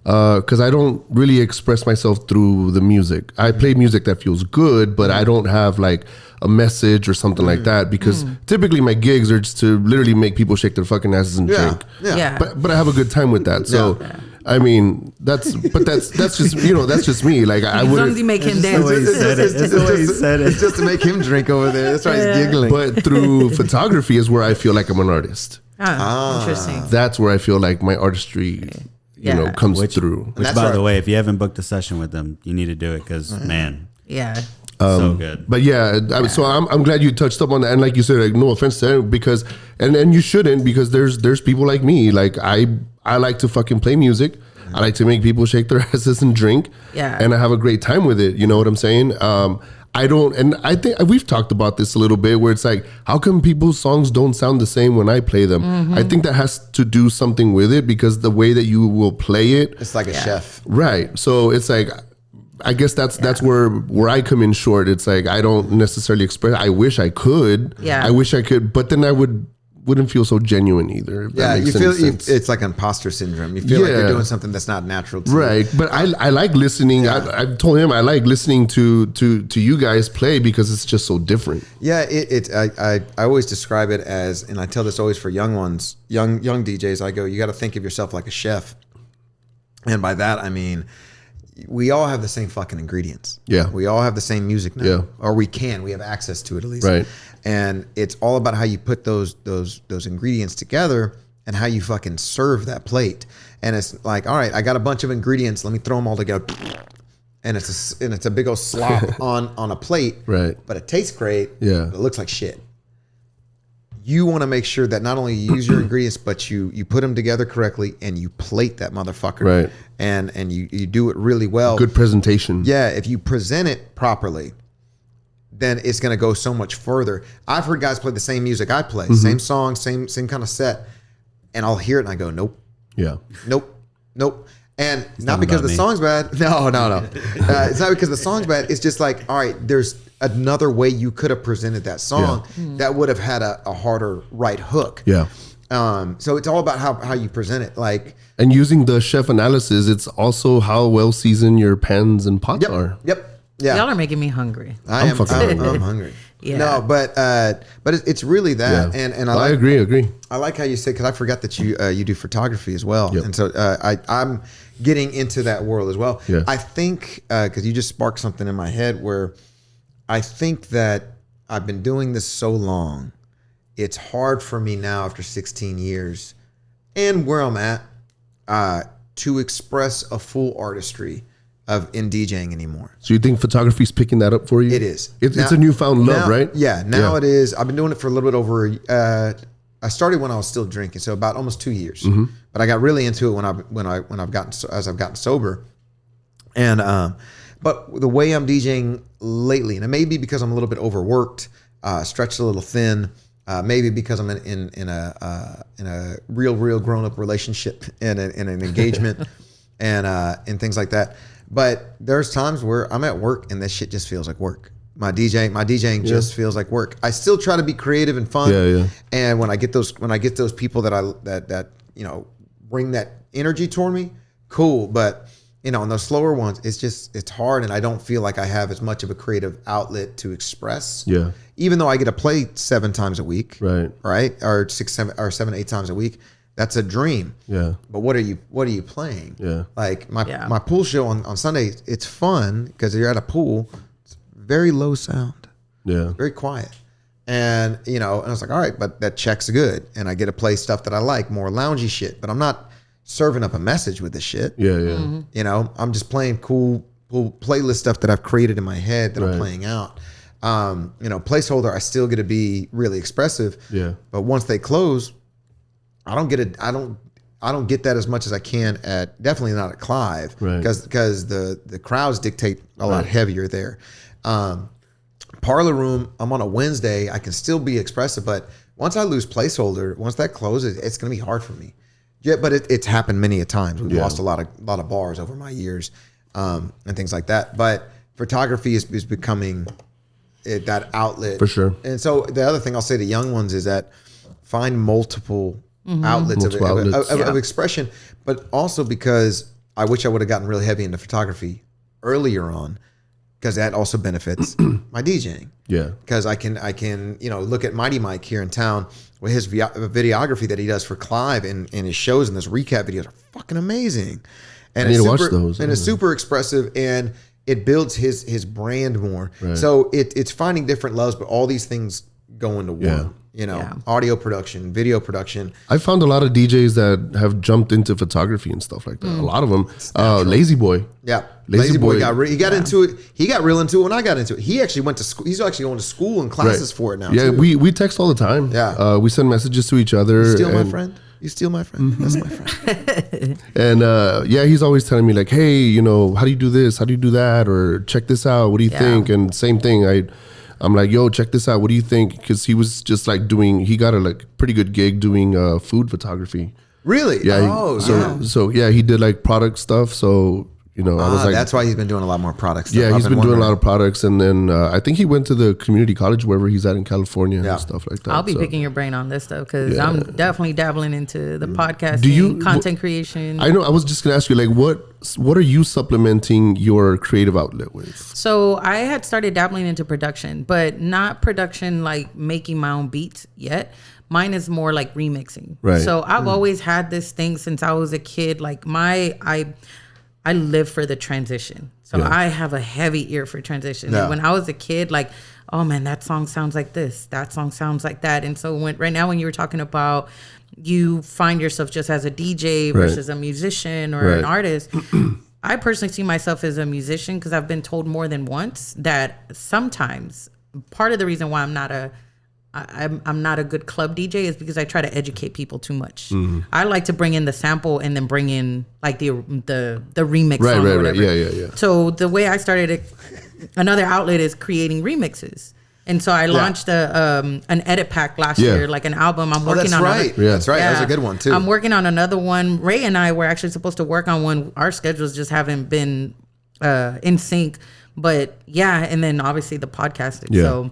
because I don't really express myself through the music. I play music that feels good, but I don't have like a message or something like that, because typically my gigs are just to literally make people shake their fucking asses and drink. Yeah. But I have a good time with that. So I mean, that's just that's just me. Like I would. As long as you make him dance. It's just to make him drink over there. That's why he's giggling. But through photography is where I feel like I'm an artist. Interesting. That's where I feel like my artistry, comes through. Which, by the way, if you haven't booked a session with them, you need to do it because man, so good. But so I'm glad you touched up on that. And like you said, like no offense to them, because and you shouldn't, because there's people like me. Like I like to fucking play music. I like to make people shake their asses and drink. Yeah. And I have a great time with it. You know what I'm saying? I don't, and I think we've talked about this a little bit, where it's like, how come people's songs don't sound the same when I play them? I think that has to do something with it, because the way that you will play it, it's like a chef, right? So it's like, I guess that's where I come in short. It's like I don't necessarily express. I wish I could. Yeah. I wish I could, but then I wouldn't feel so genuine either. If that makes any sense. It's like imposter syndrome. You feel like you're doing something that's not natural to you. Right. But I like listening. I told him I like listening to you guys play, because it's just so different. Yeah, I always describe it as, and I tell this always for young ones, young DJs, I go, you got to think of yourself like a chef. And by that I mean, we all have the same fucking ingredients. Yeah. We all have the same music now. Yeah. Or we have access to it at least. Right. And it's all about how you put those ingredients together and how you fucking serve that plate. And it's like, all right, I got a bunch of ingredients. Let me throw them all together. And it's a big old slop on a plate. Right. But it tastes great. Yeah. But it looks like shit. You want to make sure that not only you use your ingredients, but you put them together correctly and you plate that motherfucker. Right. And you do it really well. Good presentation. Yeah. If you present it properly, then it's going to go so much further. I've heard guys play the same music I play, same song, same kind of set, and I'll hear it and I go, nope. Yeah. Nope. And not because the song's bad. No. It's not because the song's bad. It's just like, all right, there's another way you could have presented that song that would have had a harder right hook. Yeah. So it's all about how you present it. Like, and using the chef analysis, it's also how well seasoned your pans and pots are. Yep. Yeah. Y'all are making me hungry. I'm hungry. Yeah. No, but it's really that. Yeah. And I agree. I like how you say, because I forgot that you do photography as well. Yep. And so I'm getting into that world as well. Yeah. I think, because you just sparked something in my head, where I think that I've been doing this so long, it's hard for me now after 16 years and where I'm at to express a full artistry in DJing anymore. So you think photography's picking that up for you? It is. It's a newfound love, right? Yeah. Now it is. I've been doing it for a little bit over. I started when I was still drinking, so about almost 2 years. But I got really into it when I've gotten sober. And but the way I'm DJing lately, and it may be because I'm a little bit overworked, stretched a little thin. Maybe because I'm in a real grown up relationship and an engagement and things like that. But there's times where I'm at work and this shit just feels like work. My DJing just feels like work. I still try to be creative and fun. Yeah. And when I get those people that bring that energy toward me, cool. But in those slower ones, it's hard, and I don't feel like I have as much of a creative outlet to express. Yeah. Even though I get to play 7 times a week. Right. Or 7, 8 times a week. That's a dream. Yeah. But what are you playing? Yeah. Like my pool show on Sunday, it's fun because you're at a pool. It's very low sound. Yeah. Very quiet. And and I was like, all right, but that check's good. And I get to play stuff that I like, more loungy shit. But I'm not serving up a message with this shit. Yeah. I'm just playing cool playlist stuff that I've created in my head that I'm playing out. Placeholder, I still get to be really expressive. Yeah. But once they close, I don't get that as much as I can definitely not at Clive. Right. Because the crowds dictate a lot heavier there. Parlor Room, I'm on a Wednesday, I can still be expressive, but once I lose Placeholder, once that closes, it's gonna be hard for me. Yeah, but it's happened many a times. We've lost a lot of bars over my years, and things like that. But photography is becoming that outlet for sure. And so the other thing I'll say to young ones is that find multiple outlets of expression, but also because I wish I would have gotten really heavy into photography earlier on. because that also benefits my DJing. Yeah. Because I can look at Mighty Mike here in town with his videography that he does for Clive and his shows, and those recap videos are fucking amazing. And I need it's to watch super, those. and it's super expressive, and it builds his brand more. Right. So it's finding different loves, but all these things go into one. Audio production, video production. I found a lot of DJs that have jumped into photography and stuff like that. A lot of them. Lazy Boy. Yeah. Lazy Boy got into it. He got real into it when I got into it. He actually went to school. He's actually going to school and classes for it now. Yeah, too. we text all the time. Yeah. We send messages to each other. You steal my friend? You steal my friend? That's my friend. And he's always telling me like, hey, how do you do this? How do you do that? Or check this out. What do you think? And same thing. I'm like, yo, check this out. What do you think? Because he was just like he got a pretty good gig doing food photography. Really? Yeah. So he did like product stuff. So, I was like, that's why he's been doing a lot more product stuff. Yeah, he's been doing a lot of products. And then I think he went to the community college wherever he's at in California and stuff like that. I'll be picking your brain on this though, because I'm definitely dabbling into the podcasting, content creation. I know. I was just going to ask you, like, what are you supplementing your creative outlet with? So I had started dabbling into production, but not production like making my own beats yet. Mine is more like remixing. Right. So I've always had this thing since I was a kid. Like I live for the transition. So I have a heavy ear for transition. And when I was a kid, like, oh man, that song sounds like this. That song sounds like that. And so right now when you were talking about you find yourself just as a DJ versus a musician or an artist, I personally see myself as a musician because I've been told more than once that sometimes part of the reason why I'm not a good club DJ is because I try to educate people too much. Mm-hmm. I like to bring in the sample and then bring in like the remix song or whatever. Yeah. So the way I started it, another outlet is creating remixes. And so I launched an edit pack last year, like an album. I'm working on right. That's right. That was a good one too. I'm working on another one. Ray and I were actually supposed to work on one. Our schedules just haven't been in sync. But and then obviously the podcasting. Yeah. So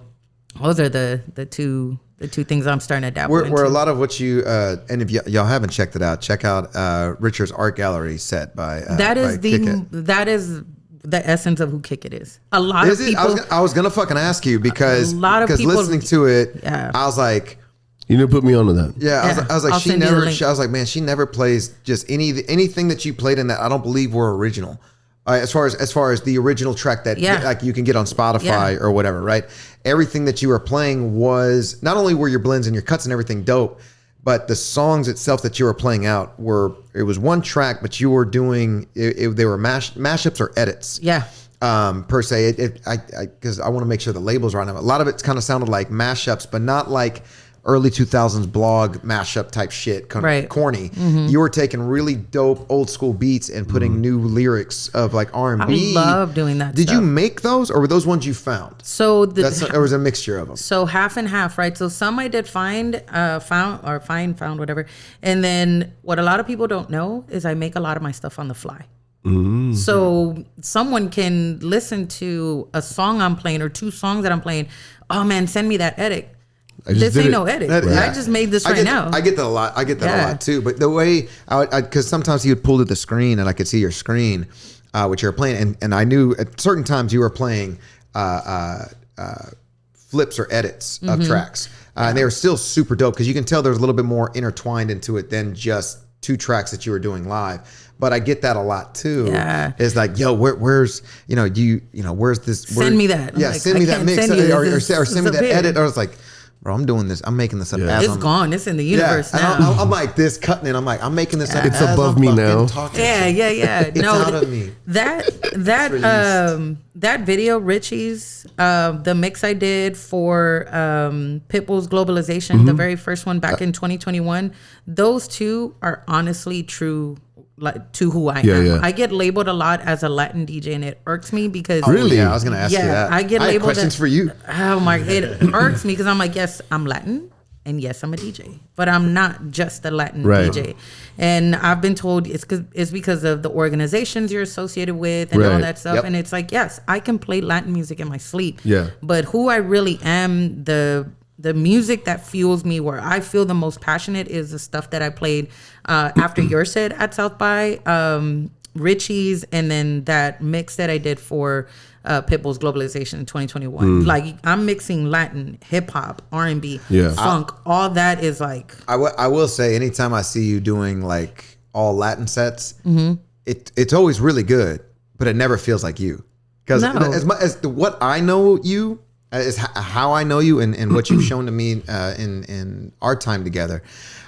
those are the two things I'm starting to dabble into. Where a lot of what you and if y'all haven't checked it out, check out Richard's art gallery set by that is the essence of who Kick It is. A lot of people. I was gonna fucking ask you because people, listening to it, I was like, you didn't put me onto that. Yeah, I was like, she never. I was like, man, she never plays just anything that you played in that. I don't believe were original. As far as the original track that like you can get on Spotify or whatever, right? Everything that you were playing was not only were your blends and your cuts and everything dope, but the songs itself that you were playing out it was one track, but you were doing they were mashups or edits. Yeah. Per se, because I want to make sure the labels are on them. A lot of it kind of sounded like mashups, but not like early 2000s blog mashup type shit, corny. Mm-hmm. You were taking really dope old school beats and putting new lyrics of like R&B. I love doing that. Did you make those, or were those ones you found? So there was a mixture of them. So half and half, right? So some I did found whatever. And then what a lot of people don't know is I make a lot of my stuff on the fly. Mm-hmm. So someone can listen to a song I'm playing or two songs that I'm playing. Oh man, send me that edit. This ain't no edit. I just made this now. I get that a lot. I get that a lot too. But the way because sometimes you would pull to the screen and I could see your screen, which you're playing, and I knew at certain times you were playing flips or edits of tracks, and they were still super dope because you can tell there's a little bit more intertwined into it than just two tracks that you were doing live. But I get that a lot too. Yeah. It's like, yo, where's where's this? Send me that. Yeah, send me that mix or send me that edit. Or it's like, bro, I'm doing this. I'm making this up. It's gone. It's in the universe now. I'm like this cutting it. I'm like, I'm making this up. It's above me now. Yeah. It's out of me. That video, Richie's, the mix I did for Pitbull's Globalization, the very first one back in 2021. Those two are honestly true. To who I am. Yeah. I get labeled a lot as a Latin DJ, and it irks me because really, I was going to ask you that. I get labeled. Have questions for you. Oh my, it irks me because I'm like, yes, I'm Latin, and yes, I'm a DJ, but I'm not just a Latin DJ. And I've been told it's because of the organizations you're associated with and all that stuff. Yep. And it's like, yes, I can play Latin music in my sleep. Yeah, but who I really am, the music that fuels me, where I feel the most passionate, is the stuff that I played after your set at South by. Richie's, and then that mix that I did for Pitbull's Globalization in 2021. Like I'm mixing Latin, hip hop, R&B, funk. All that is like. I will say, anytime I see you doing like all Latin sets, it's always really good, but it never feels like you. Because as much as what I know you, is how I know you and what you've shown to me in our time together,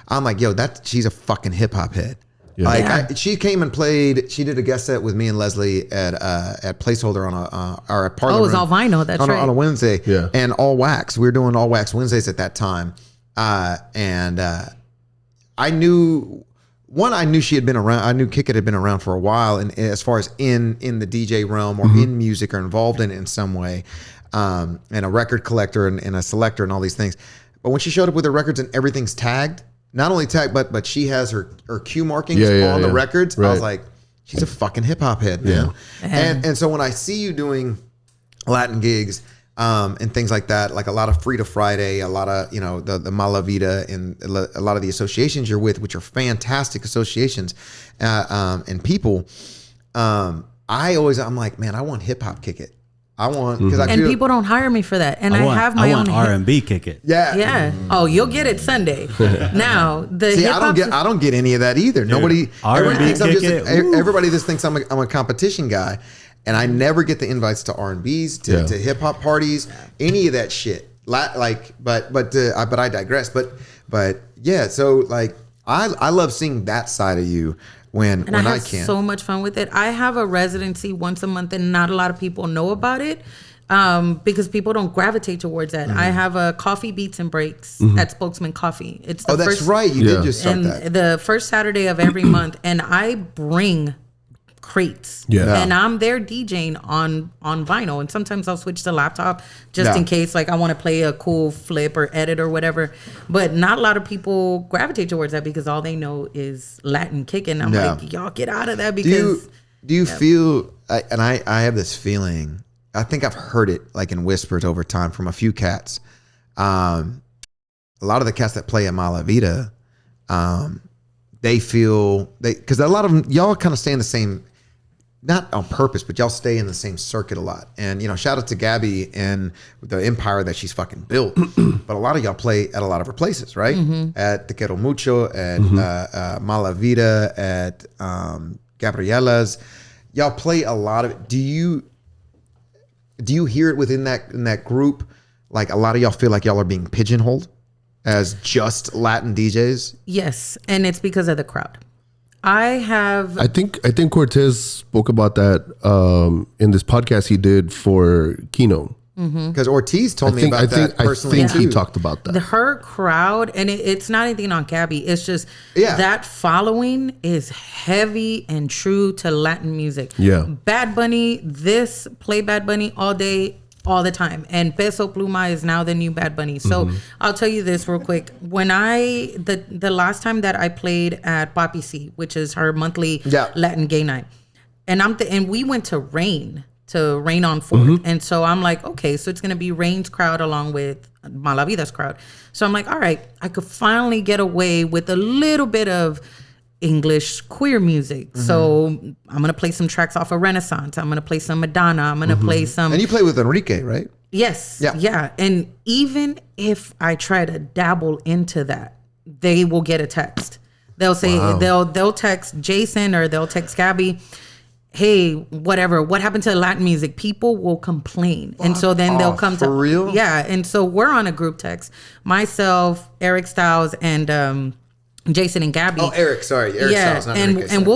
I'm like, yo, she's a fucking hip hop head. Yeah. Like she came and played. She did a guest set with me and Leslie at Placeholder on or at Parliament. Oh, it was all vinyl. That's right. On a Wednesday. Yeah. And all wax. We were doing all wax Wednesdays at that time. And I knew she had been around. I knew Kick It had been around for a while, and as far as in the DJ realm or in music or involved in it in some way, and a record collector and a selector and all these things. But when she showed up with her records and everything's tagged. Not only tag, but she has her cue markings on the records. Right. I was like, she's a fucking hip hop head, man. Yeah. And so when I see you doing Latin gigs and things like that, like a lot of Frida Friday, a lot of the Mala Vida, and a lot of the associations you're with, which are fantastic associations and people. I'm like, man, I want hip hop Kick It. I want because people don't hire me for that, and I have my own R&B Kick It. Yeah. Oh, you'll get it Sunday. Now I don't get any of that either. Nobody. Everybody just thinks I'm a competition guy, and I never get the invites to R&Bs, to hip hop parties, any of that shit. But I digress. But yeah. So like I love seeing that side of you. When I have so much fun with it. I have a residency once a month, and not a lot of people know about it because people don't gravitate towards that. I have a coffee beats and breaks at Spokesman Coffee. It's the that's right. You did just start that. The first Saturday of every month, and I bring crates. And I'm there DJing on vinyl, and sometimes I'll switch to laptop just in case like I want to play a cool flip or edit or whatever. But not a lot of people gravitate towards that because all they know is Latin kicking. I'm like, y'all get out of that because do you feel and I have this feeling, I think I've heard it like in whispers over time from a few cats. A lot of the cats that play at Mala Vida, they feel because a lot of them, y'all kind of stay in the same, not on purpose, but y'all stay in the same circuit a lot. And, shout out to Gabby and the empire that she's fucking built. But a lot of y'all play at a lot of her places, right? At Te Quiero Mucho, at Mala Vida, at Gabriela's. Y'all play a lot of it. Do you hear it within that group? Like a lot of y'all feel like y'all are being pigeonholed as just Latin DJs? Yes. And it's because of the crowd. I think Cortez spoke about that in this podcast he did for Keynote. Because Ortiz told me about that personally. I think he talked about that. Her crowd, and it's not anything on Gabby. It's just that following is heavy and true to Latin music. Yeah, Bad Bunny, play Bad Bunny all day, all the time, and Peso Pluma is now the new Bad Bunny. So I'll tell you this real quick. When the last time that I played at Papi C, which is her monthly Latin gay night, and we went to Rain on 4th, and so I'm like, okay, so it's gonna be Rain's crowd along with Malavida's crowd. So I'm like, all right, I could finally get away with a little bit of English queer music. So I'm gonna play some tracks off of Renaissance. I'm gonna play some Madonna. I'm gonna play some. And you play with Enrique, right? Yes. Yeah. And even if I try to dabble into that, they will get a text. They'll say they'll text Jason or they'll text Gabby, hey, whatever, what happened to the Latin music? People will complain. And so then they'll come to real? Yeah. And so we're on a group text. Myself, Eric Styles, and Jason and Gabby. Oh, Eric, sorry. Eric Styles, not Enrique, and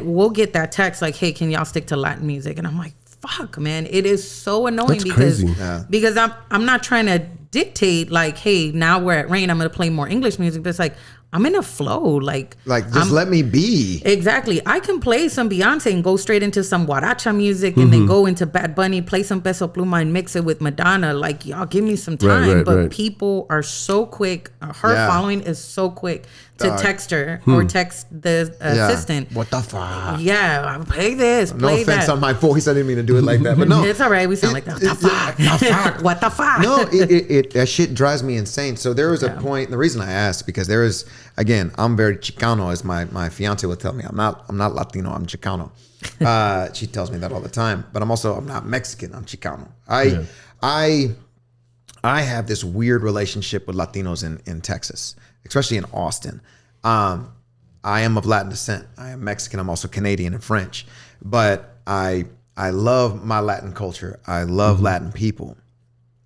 we'll get that text like, hey, can y'all stick to Latin music? And I'm like, fuck, man. It is so annoying because I'm not trying to dictate like, hey, now we're at Rain, I'm gonna play more English music. But it's like, I'm in a flow. Like just let me be. Exactly. I can play some Beyonce and go straight into some Guaracha music and then go into Bad Bunny, play some Peso Pluma and mix it with Madonna. Like, y'all give me some time. But people are so quick. Her following is so quick to text her or text the assistant. What the fuck? Yeah, play this, play that. No offense on my voice. I didn't mean to do it like that. But no. It's all right. We sound like that. What the fuck? What the fuck? No, that shit drives me insane. So there was a point, the reason I asked, because there is, again, I'm very Chicano, as my fiance would tell me. I'm not Latino, I'm Chicano. She tells me that all the time. But I'm not Mexican. I'm Chicano. I have this weird relationship with Latinos in Texas, especially in Austin. I am of Latin descent. I am Mexican. I'm also Canadian and French. But I love my Latin culture. I love Latin people.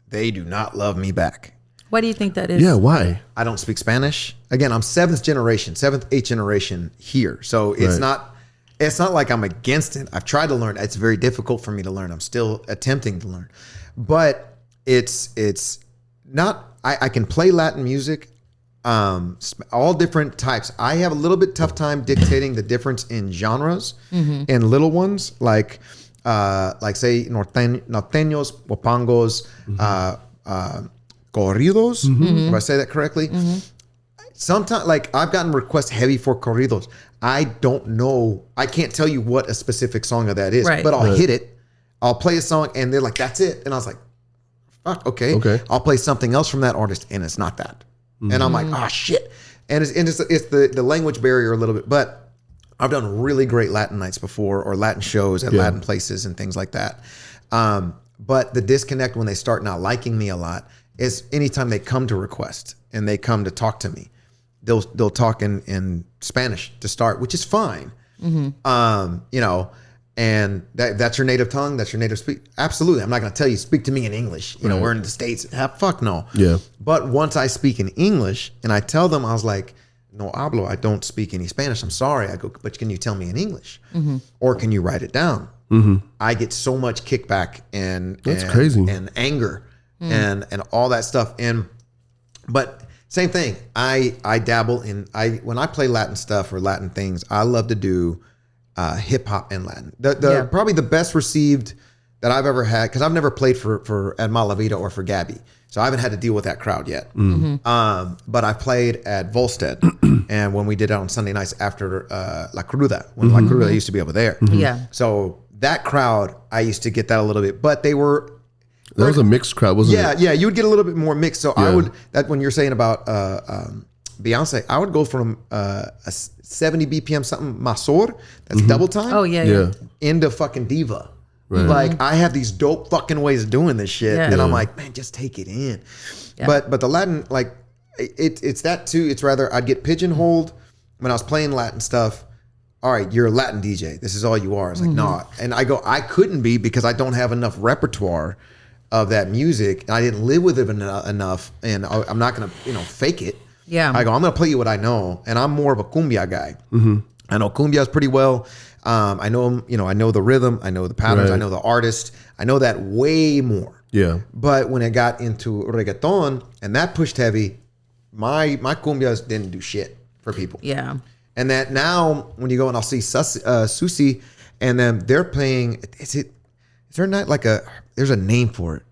They do not love me back. Why do you think that is? Yeah, why? I don't speak Spanish. Again, I'm 8th generation here. So it's not like I'm against it. I've tried to learn. It's very difficult for me to learn. I'm still attempting to learn. But it's not, I can play Latin music, all different types. I have a little bit tough time dictating the difference in genres and little ones like say norteños, wapangos, corridos. If I say that correctly. Sometimes, like, I've gotten requests heavy for corridos. I don't know. I can't tell you what a specific song of that is, but I'll hit it. I'll play a song and they're like, that's it. And I was like, fuck, okay. I'll play something else from that artist and it's not that. And I'm like, oh shit. And it's the language barrier a little bit, but I've done really great Latin nights before or Latin shows at Latin places and things like that. But the disconnect when they start not liking me a lot is anytime they come to request and they come to talk to me, they'll talk in Spanish to start, which is fine. You know, and that's your native tongue. That's your native speak. Absolutely. I'm not going to tell you, speak to me in English. You know, we're in the States. Fuck no. Yeah. But once I speak in English and I tell them, I was like, no hablo, I don't speak any Spanish. I'm sorry. I go, but can you tell me in English? Or can you write it down? I get so much kickback and crazy and anger and all that stuff. But same thing. I dabble in, when I play Latin stuff or Latin things, I love to do hip hop and Latin. Probably the best received that I've ever had, because I've never played for at Malavita or for Gabby, so I haven't had to deal with that crowd yet. But I played at Volstead, and when we did it on Sunday nights after La Cruda, when La Cruda used to be over there. So that crowd, I used to get that a little bit, but they were. That was a mixed crowd, wasn't it? Yeah, you would get a little bit more mixed. So I would, that when you're saying about Beyonce, I would go from a 70 BPM something Masor, that's double time. Oh yeah. Into fucking diva. Like I have these dope fucking ways of doing this shit, and I'm like, man, just take it in. But the Latin, like it's that too. It's rather I'd get pigeonholed when I was playing Latin stuff. All right, you're a Latin DJ. This is all you are. It's like, nah. And I go, I couldn't be because I don't have enough repertoire of that music. I didn't live with it enough, and I'm not gonna, fake it. I go, I'm gonna play you what I know, and I'm more of a cumbia guy. I know cumbias pretty well. I know them, I know the rhythm, I know the patterns, I know the artist, I know that way more. But when it got into reggaeton and that pushed heavy, my cumbias didn't do shit for people. And that now when you go and I'll see Susi, and then they're playing, is there not like there's a name for it.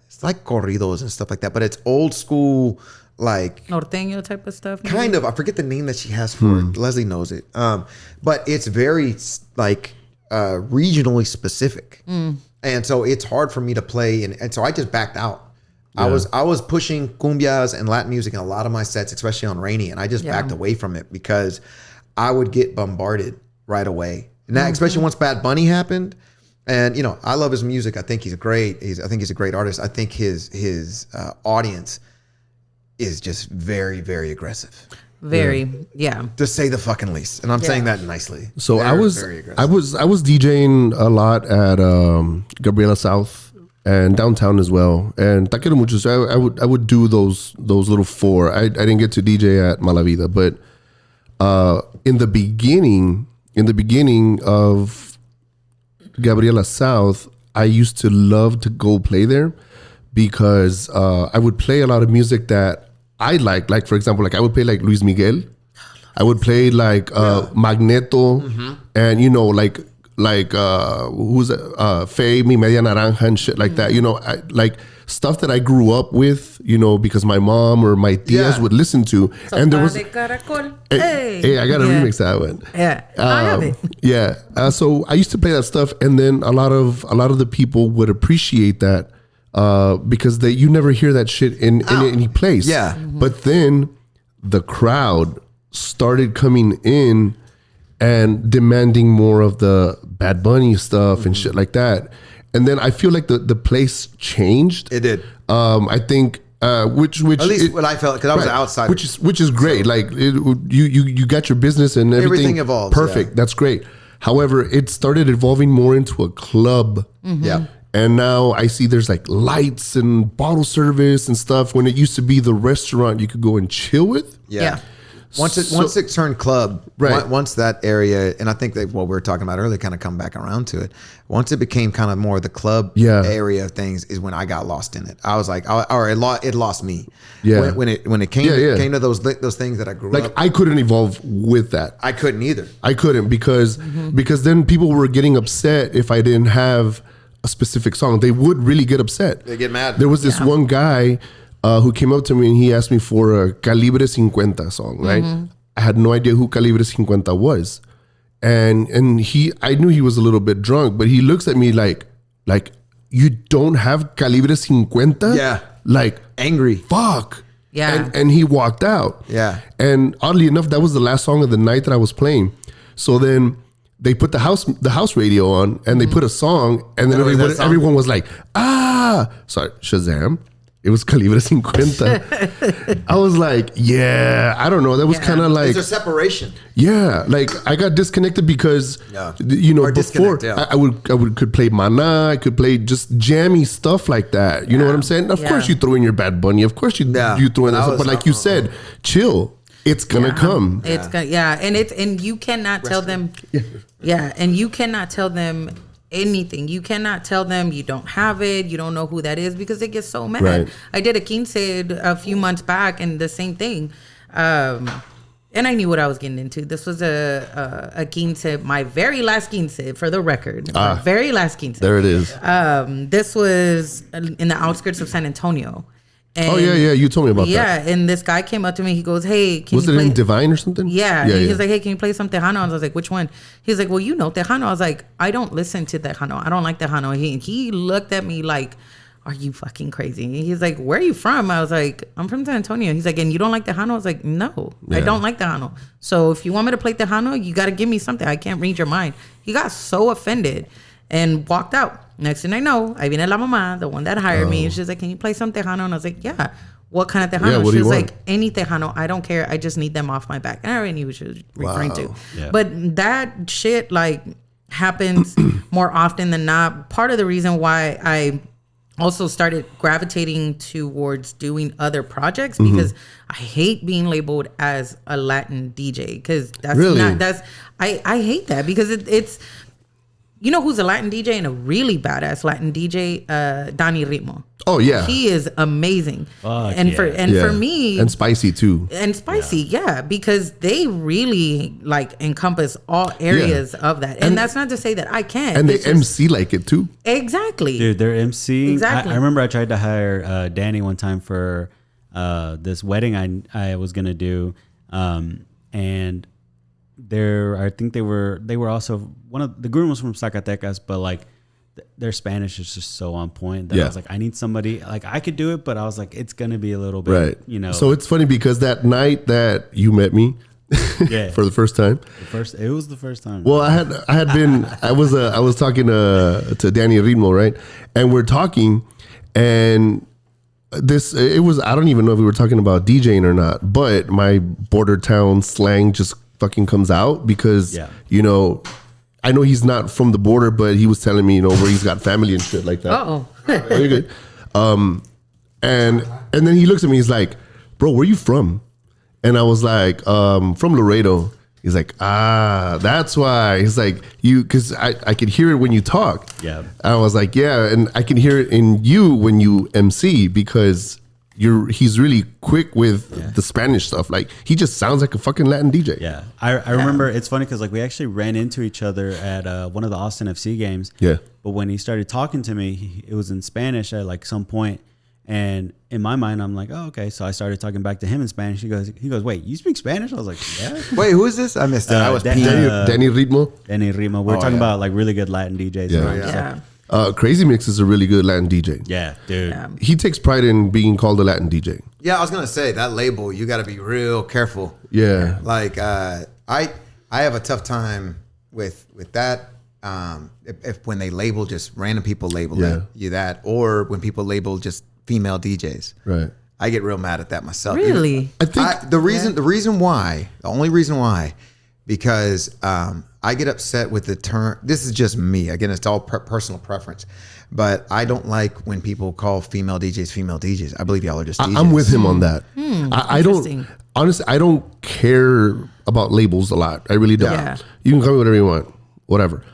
It's like corridos and stuff like that, but it's old school, like norteño type of stuff. Maybe? Kind of. I forget the name that she has for it. Leslie knows it. But it's very like regionally specific. And so it's hard for me to play. And so I just backed out. I was pushing cumbias and Latin music in a lot of my sets, especially on Rainy. And I just backed away from it because I would get bombarded right away. And that, especially once Bad Bunny happened. And, I love his music. I think he's I think he's a great artist. I think his audience is just very, very aggressive. To say the fucking least. And I'm saying that nicely. So I was DJing a lot at Gabriela South and downtown as well. And Taquero Mucho. So I would do those little four. I didn't get to DJ at Malavida, but in the beginning of Gabriela South, I used to love to go play there because I would play a lot of music that I like for example, like I would play like Luis Miguel, I would play like Magneto, and who's Faye, Mi Media Naranja and shit like that. I, like stuff that I grew up with, because my mom or my tias would listen to. And there was hey, I gotta remix that one. I have it. So I used to play that stuff, and then a lot of the people would appreciate that. Because you never hear that shit in any place. But then the crowd started coming in and demanding more of the Bad Bunny stuff and shit like that. And then I feel like the place changed. It did. I think which at least what I felt, because I was outside, which is great. So, like you got your business and everything evolves. Perfect. Yeah. That's great. However, it started evolving more into a club. Yeah. And now I see there's like lights and bottle service and stuff, when it used to be the restaurant you could go and chill with. Yeah. Once it turned club, right. Once that area, and I think that what we were talking about earlier kind of come back around to it. Once it became kind of more the club area of things is when I got lost in it. I was like, it lost me. Yeah. When it came to those things that I grew up. Like I couldn't evolve with that. I couldn't either. I couldn't because then people were getting upset if I didn't have a specific song. They would really get upset. They get mad. There was this one guy who came up to me and he asked me for a Calibre 50 song, right? I had no idea who Calibre 50 was. And I knew he was a little bit drunk, but he looks at me like you don't have Calibre 50? Yeah. Like angry. Fuck. Yeah. And he walked out. Yeah. And oddly enough, that was the last song of the night that I was playing. So then they put the house radio on and they put a song, and then everyone was like, sorry, Shazam. It was Calibre 50. I was like, yeah, I don't know. That was kind of like... There's a separation. Yeah, like I got disconnected because, before I could play Mana, I could play just jammy stuff like that. You know what I'm saying? Of course you throw in your Bad Bunny. Of course you throw in that stuff. But like you said, chill. It's gonna come. It's gonna, and you cannot tell them. And you cannot tell them anything. You cannot tell them you don't have it. You don't know who that is, because they get so mad. Right. I did a quince a few months back, and the same thing. And I knew what I was getting into. This was a quince, my very last quince, for the record. My very last quince. There it is. This was in the outskirts of San Antonio. And you told me about that. Yeah, and this guy came up to me. He goes, "Hey, can was you it play in Divine or something?" Yeah. He was like, "Hey, can you play some Tejano?" I was like, "Which one?" He's like, "Well, you know Tejano." I was like, "I don't listen to Tejano. I don't like Tejano." He looked at me like, "Are you fucking crazy?" He's like, "Where are you from?" I was like, "I'm from San Antonio." He's like, "And you don't like Tejano?" I was like, "No, I don't like Tejano. So if you want me to play Tejano, you got to give me something. I can't read your mind." He got so offended and walked out. Next thing I know, I viene la mamá, the one that hired me, and she's like, "Can you play some Tejano?" And I was like, "Yeah." What kind of Tejano? She was like, "Any Tejano. I don't care. I just need them off my back." And I already knew what she was referring to. Yeah. But that shit like happens more often than not. Part of the reason why I also started gravitating towards doing other projects, because I hate being labeled as a Latin DJ, because I hate that, because it's you know who's a Latin DJ and a really badass Latin DJ? Danny Ritmo. Oh yeah, he is amazing. For me, and spicy too. Because they really like encompass all areas of that, and that's not to say that I can't. And they MC like it too. Exactly, dude. They're MC. Exactly. I remember I tried to hire Danny one time for this wedding I was gonna do, and I think they were also one of the groom was from Zacatecas, but like their Spanish is just so on point that I was like, I need somebody, like I could do it, but I was like, it's gonna be a little bit, So it's funny because that night that you met me for the first time, it was the first time. Well, I was talking to Danny Ritmo, right? And we're talking, and I don't even know if we were talking about DJing or not, but my border town slang just fucking comes out because I know he's not from the border, but he was telling me where he's got family and shit like that. Oh, you're good. And then he looks at me, he's like, "Bro, where you from?" And I was like, "From Laredo." He's like, that's why. He's like, because I could hear it when you talk. Yeah. And I was like, yeah, and I can hear it in you when you MC, because he's really quick with the Spanish stuff. Like, he just sounds like a fucking Latin DJ. Yeah. I remember, it's funny because like we actually ran into each other at one of the Austin FC games. Yeah. But when he started talking to me, it was in Spanish at like some point. And in my mind, I'm like, oh, okay. So I started talking back to him in Spanish. He goes, "Wait, you speak Spanish?" I was like, "Yeah." Wait, who is this? I missed it. I was Danny Ritmo. Danny Ritmo. We're talking about like really good Latin DJs. Yeah. Crazy Mix is a really good Latin DJ. Yeah, dude. Yeah. He takes pride in being called a Latin DJ. Yeah, I was gonna say that label. You got to be real careful. Yeah. Like I have a tough time with that. if when they label just random people label you that, or when people label just female DJs. Right. I get real mad at that myself. Really? I think the only reason why, because I get upset with the term. This is just me. Again, it's all personal preference. But I don't like when people call female DJs. I believe y'all are just DJs. I'm with him on that. I don't, honestly, I don't care about labels a lot. I really don't. Yeah. You can call me whatever you want, whatever.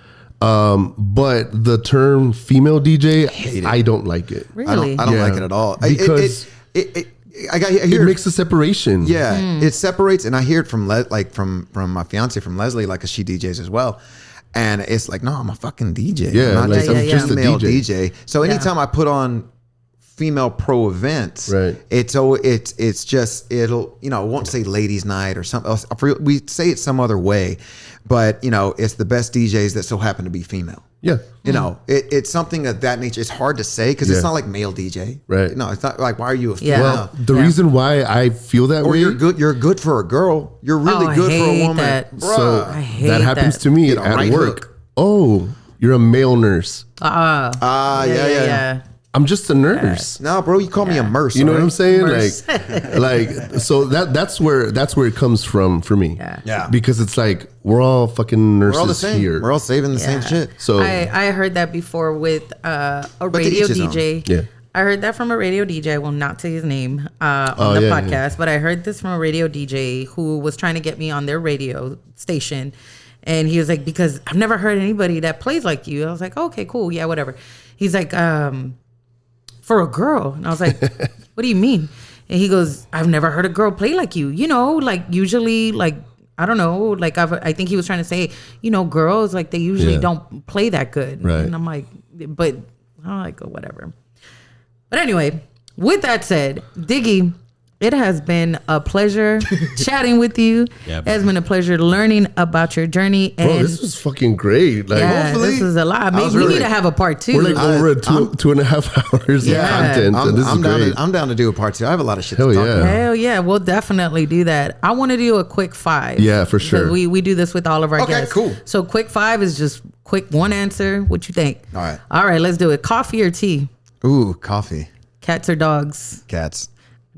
But the term female DJ, I don't like it. Really? I don't like it at all. Because I hear it makes a separation. Yeah, it separates, and I hear it from from my fiance, from Leslie, like, 'cause she DJs as well. And it's like, no, I'm a fucking DJ. Yeah, I'm not like, just I'm a just a female DJ. DJ. So anytime I put on female pro events, right, it's just, it'll, it won't say ladies night or something else. We say it some other way, but it's the best DJs that so happen to be female. Yeah. It's something of that nature. It's hard to say because it's not like male DJ. Right. No, it's not like, why are you a female? Well, the reason why I feel that way. You're good for a girl. You're really good for a woman. That. Bruh. So I hate that happens to me Get a at right work. hook. Oh, you're a male nurse. Yeah. I'm just a nurse. No, bro, you call me a merce. You know what I'm saying? Merce. Like so that's where it comes from for me. Yeah. Because it's like we're all fucking nurses We're all the same. here. We're all saving the same shit. So I heard that before with a radio each his DJ. Yeah. I heard that from a radio DJ. I will not say his name on the podcast, but I heard this from a radio DJ who was trying to get me on their radio station. And he was like, because I've never heard anybody that plays like you. I was like, okay, cool. Yeah, whatever. He's like, for a girl. And I was like, what do you mean? And he goes, I've never heard a girl play like you. Like usually, like, I don't know, like I think he was trying to say, girls, like they usually don't play that good. Right. And I'm like, but I'm like, oh, whatever. But anyway, with that said, Diggy, it has been a pleasure chatting with you. Yeah, it has been a pleasure learning about your journey. And bro, this was fucking great. Like hopefully, this is a lot. Maybe we need to have a part 2. We're like over 2.5 hours of content. And this is great. I'm down to do a part 2. I have a lot of shit Hell to talk about. Hell yeah, we'll definitely do that. I want to do a quick 5. Yeah, for sure. We do this with all of our guests. Cool. So quick 5 is just quick one answer. What you think? All right, let's do it. Coffee or tea? Ooh, coffee. Cats or dogs? Cats.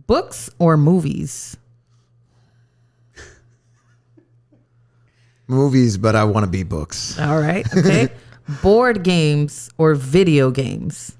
Books or movies? Movies, but I want to be books. All right, okay. Board games or video games?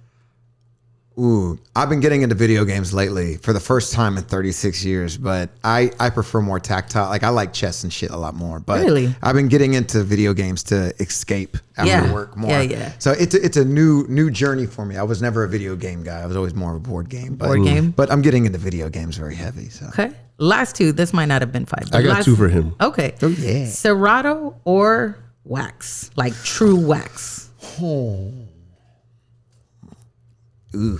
Ooh, I've been getting into video games lately for the first time in 36 years, but I prefer more tactile. Like I like chess and shit a lot more, but Really? I've been getting into video games to escape after work more. Yeah. So it's a new journey for me. I was never a video game guy. I was always more of a board game. But, Board game? But I'm getting into video games very heavy. So Okay. Last 2. This might not have been 5. I got last, 2 for him. Okay. Oh, yeah. Serato or wax? Like true wax? Ooh.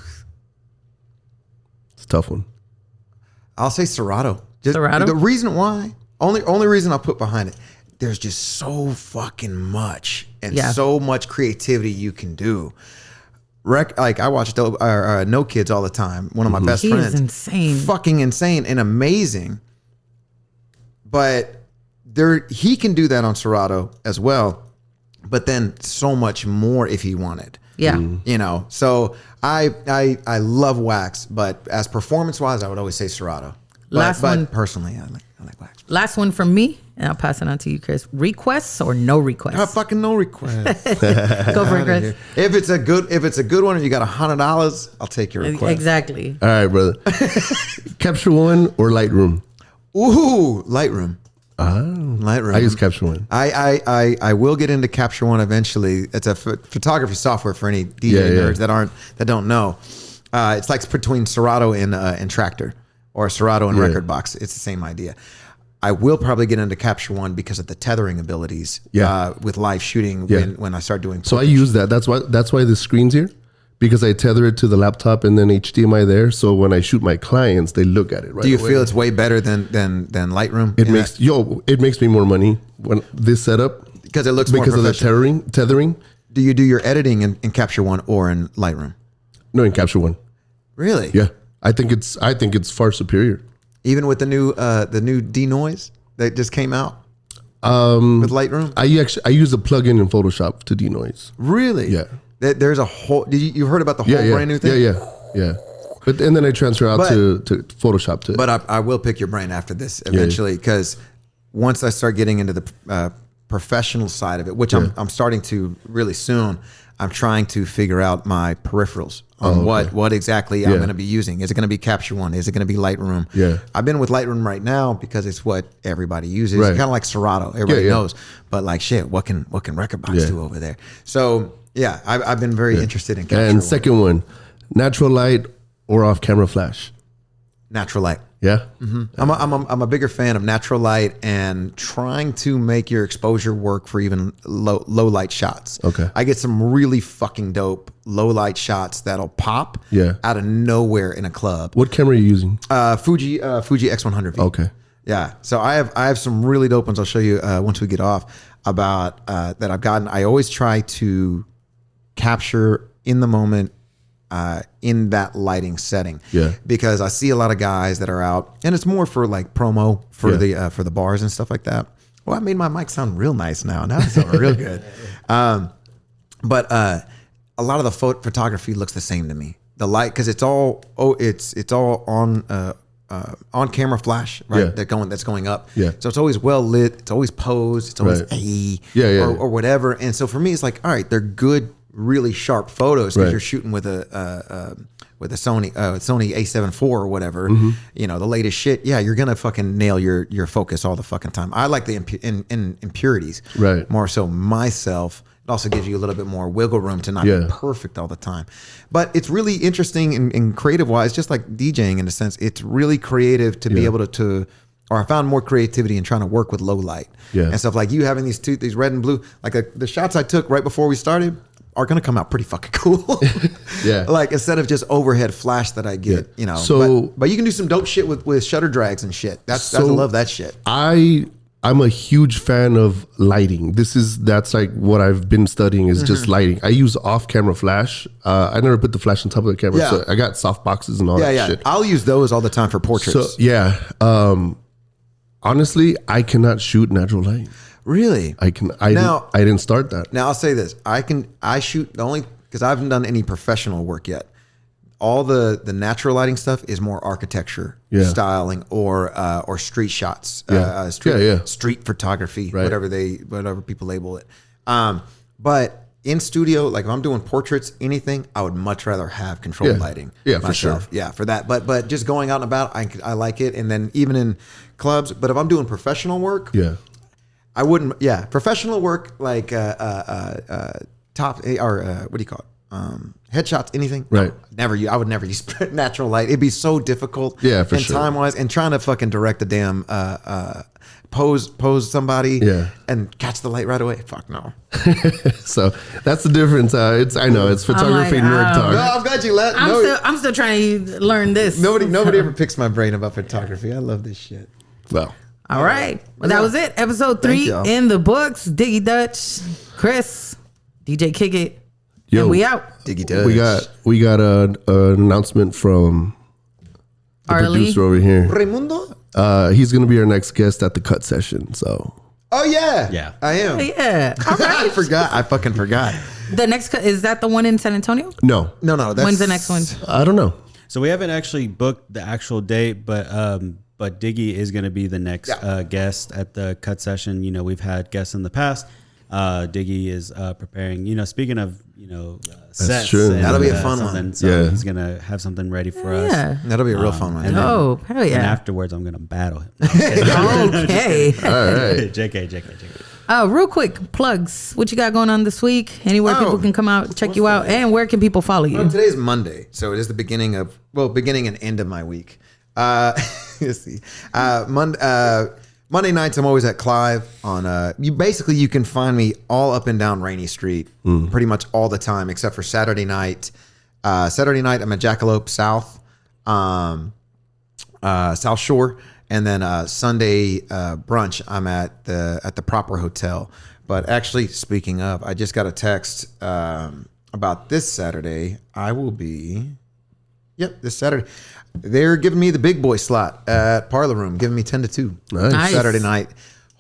It's a tough one. I'll say Serato. Serato? The reason why, only reason I'll put behind it, there's just so fucking much and so much creativity you can do. Like I watch No Kids all the time. One of my best friends. He is insane. Fucking insane and amazing. But he can do that on Serato as well. But then so much more if he wanted. Yeah. So I love wax, but as performance wise, I would always say Serato. But personally, I like wax. Last one from me, and I'll pass it on to you, Chris. Requests or no requests? Fucking no request. Go for it, Chris. If it's a good one and you got $100, I'll take your request. Exactly. All right, brother. Capture One or Lightroom? Ooh, Lightroom. Lightroom. I use Capture One. I will get into Capture One eventually. It's a photography software for any DJ nerds that don't know. It's like between Serato and Tractor, or Serato and Record Box. It's the same idea. I will probably get into Capture One because of the tethering abilities with live shooting when I start doing footage. So I use that. That's why the screen's here, because I tether it to the laptop and then HDMI there. So when I shoot my clients, they look at it right away. Do you feel it's way better than Lightroom? It makes me more money when this setup, because it looks more because of the professional. tethering. Do you do your editing in Capture One or in Lightroom? No, in Capture One. Really? Yeah, I think it's far superior. Even with the new denoise that just came out. with Lightroom? I use a plugin in Photoshop to denoise. Really? Yeah. There's a whole. You heard about the whole brand new thing? Yeah. But and then I transfer out to Photoshop too. But I will pick your brain after this eventually, because once I start getting into the professional side of it, which I'm starting to really soon, I'm trying to figure out my peripherals on what exactly I'm going to be using. Is it going to be Capture One? Is it going to be Lightroom? Yeah. I've been with Lightroom right now because it's what everybody uses. Kind of like Serato, everybody knows. But like shit, what can Rekordbox do over there? So yeah, I've been very interested in Capture One. And second one, natural light or off camera flash. Natural light. Yeah. Mm-hmm. I'm a bigger fan of natural light and trying to make your exposure work for even low light shots. Okay. I get some really fucking dope low light shots that'll pop out of nowhere in a club. What camera are you using? Fuji X100V. Okay. Yeah. So I have some really dope ones I'll show you once we get off about that I've gotten. I always try to capture in the moment in that lighting setting, because I see a lot of guys that are out, and it's more for like promo for the bars and stuff like that. Well, I made my mic sound real nice now. Now it's sounding real good. But a lot of the photography looks the same to me. The light, because it's all on camera flash, right? That's going up. Yeah. So it's always well lit. It's always posed. It's always or whatever. And so for me, it's like, all right, they're good, really sharp photos because you're shooting with a Sony A7 IV or whatever, you know, the latest shit. Yeah, you're gonna fucking nail your focus all the fucking time. I like the impurities, more so myself. It also gives you a little bit more wiggle room to not be perfect all the time. But it's really interesting and creative wise, just like DJing in a sense. It's really creative to be able to. Or I found more creativity in trying to work with low light and stuff, like you having these red and blue, like the shots I took right before we started are going to come out pretty fucking cool. Like instead of just overhead flash that I get, you know. So, but you can do some dope shit with shutter drags and shit. I love that shit. I'm a huge fan of lighting. That's like what I've been studying is just lighting. I use off-camera flash. I never put the flash on top of the camera. So I got soft boxes and all that shit. I'll use those all the time for portraits. So honestly, I cannot shoot natural light. Really? I didn't start that. Now I'll say this. I shoot because I haven't done any professional work yet. All the natural lighting stuff is more architecture styling or street shots, street photography, whatever people label it. But in studio, like if I'm doing portraits, anything, I would much rather have controlled lighting. Yeah, myself. For sure. Yeah, for that. But just going out and about, I like it. And then even in clubs, but if I'm doing professional work, I wouldn't. Yeah, professional work like top or what do you call it? Headshots, anything. Right. I would never use natural light. It'd be so difficult. Yeah, for sure. Time wise, and trying to fucking direct a damn pose somebody and catch the light right away. Fuck no. So that's the difference. I know it's photography nerd talk. No, I'm glad you let. I'm still trying to learn this. Nobody ever picks my brain about photography. I love this shit. Well. All right. Well, that was it. Episode 3 in the books. Diggy Dutch, Chris, DJ Kick It. Yo, and we out. Diggy Dutch. We got an announcement from the producer over here. Raimundo? He's going to be our next guest at the cut session. So. Oh yeah. I am. Yeah. All right. I fucking forgot. The next cut, is that the one in San Antonio? No. When's the next one? I don't know. So we haven't actually booked the actual date, but Diggy is going to be the next guest at the cut session. You know, we've had guests in the past. Diggy is preparing. You know, speaking of sets, that'll be a fun one. So he's going to have something ready for us. Yeah, that'll be a real fun one. Hell yeah! And afterwards, I'm going to battle him. Okay. All right. JK. Real quick, plugs. What you got going on this week? Anywhere people can come out, check you out, and where can people follow you? Today's Monday, so it is the beginning and end of my week. Let's see. Monday nights I'm always at Clive on you can find me all up and down Rainy Street pretty much all the time except for Saturday night. Saturday night I'm at Jackalope South South Shore, and then Sunday brunch I'm at the Proper Hotel. But actually, speaking of, I just got a text about this Saturday. I will be this Saturday. They're giving me the big boy slot at Parlor Room, giving me 10 to 2 Nice. Saturday night.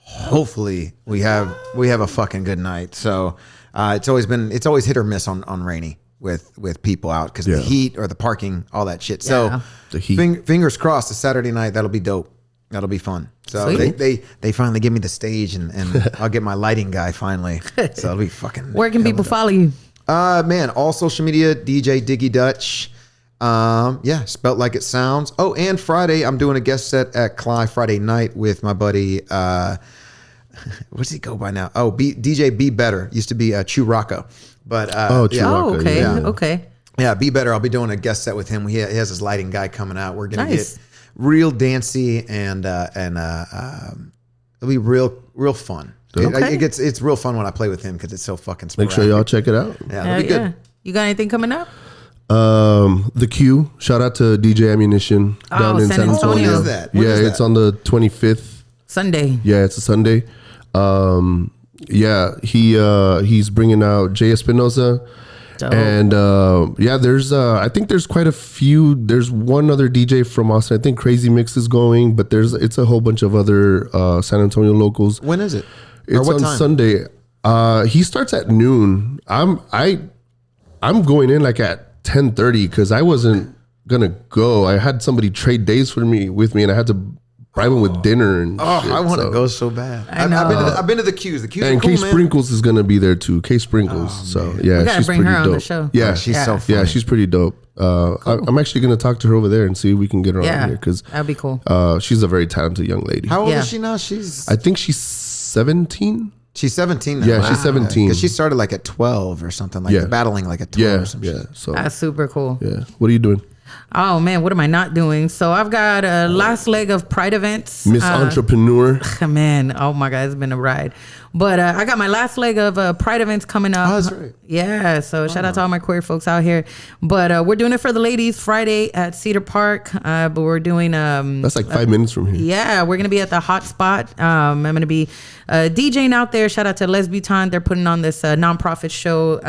hopefully we have a fucking good night. So it's always hit or miss on rainy with people out because the heat or the parking, all that shit. So the heat. Fingers crossed, the Saturday night that'll be dope. That'll be fun. So they finally give me the stage and I'll get my lighting guy finally. So it'll be fucking. Where can people follow you? Man, all social media, DJ Diggy Dutch. Spelt like it sounds. Oh, and Friday I'm doing a guest set at Cly Friday night with my buddy. What does he go by now? Oh, DJ Be Better. Used to be Chewrocca. But Chewrocca. Okay. Okay. Yeah, Be Better. I'll be doing a guest set with him. He has his lighting guy coming out. We're gonna get real dancey and it'll be real fun. Okay. It's real fun when I play with him because it's so fucking sporadic. Make sure y'all check it out. Yeah, it'll be good. You got anything coming up? The Q. Shout out to DJ Ammunition down in San Antonio. When is that? It's on the 25th. Sunday. Yeah, it's a Sunday. He's bringing out Jay Espinosa. Dope. And there's I think there's quite a few. There's one other DJ from Austin. I think Crazy Mix is going, but it's a whole bunch of other San Antonio locals. When is it? It's on time? Sunday. He starts at noon. I'm going in like at 10:30 because I wasn't gonna go. I had somebody trade days with me, and I had to bribe him with dinner and shit, I want to go so bad. I've been to the Q's. The Q's and are cool, K man. Sprinkles is gonna be there too. K Sprinkles. We gotta she's bring pretty her on dope. the show. Yeah, she's so funny. Yeah, she's pretty dope. I'm actually gonna talk to her over there and see if we can get her on here because that'd be cool. She's a very talented young lady. How old is she now? I think she's 17. She's 17 now. Yeah, she's 17. Because she started like at 12 or something, like battling like at 12 or some shit. So That's super cool. Yeah. What are you doing? Oh man, what am I not doing? So I've got a last leg of Pride events. Miss Entrepreneur. Man, oh my God, it's been a ride. But I got my last leg of Pride events coming up. Oh, that's right. Yeah, so shout out to all my queer folks out here. But we're doing it for the ladies Friday at Cedar Park. But we're doing that's like 5 minutes from here. Yeah, we're gonna be at the Hot Spot. I'm gonna be DJing out there. Shout out to Les Buton. They're putting on this nonprofit show.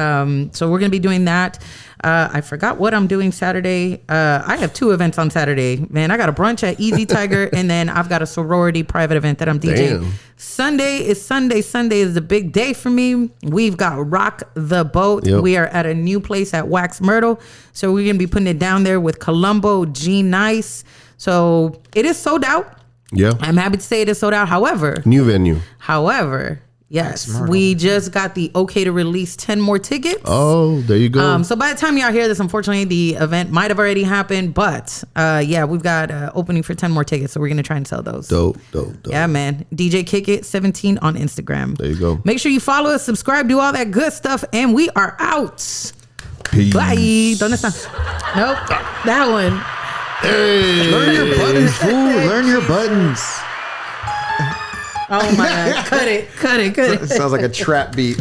So we're gonna be doing that. I forgot what I'm doing Saturday. I have 2 events on Saturday. Man, I got a brunch at Easy Tiger, and then I've got a sorority private event that I'm DJing. Damn. Sunday is Sunday. Sunday is the big day for me. We've got Rock the Boat. Yep. We are at a new place at Wax Myrtle. So we're going to be putting it down there with Columbo, G Nice. So it is sold out. Yeah. I'm happy to say it is sold out. However, New venue. Yes, we just got the okay to release 10 more tickets. Oh, there you go. So by the time y'all hear this, unfortunately, the event might have already happened. But we've got opening for 10 more tickets. So we're going to try and sell those. Dope. Yeah, man. DJ Kick It 17 on Instagram. There you go. Make sure you follow us, subscribe, do all that good stuff. And we are out. Peace. Bye. ¿Dónde está? Nope. That one. Hey. Learn your buttons, fool. Learn your buttons. Oh my God. Cut it. Sounds like a trap beat.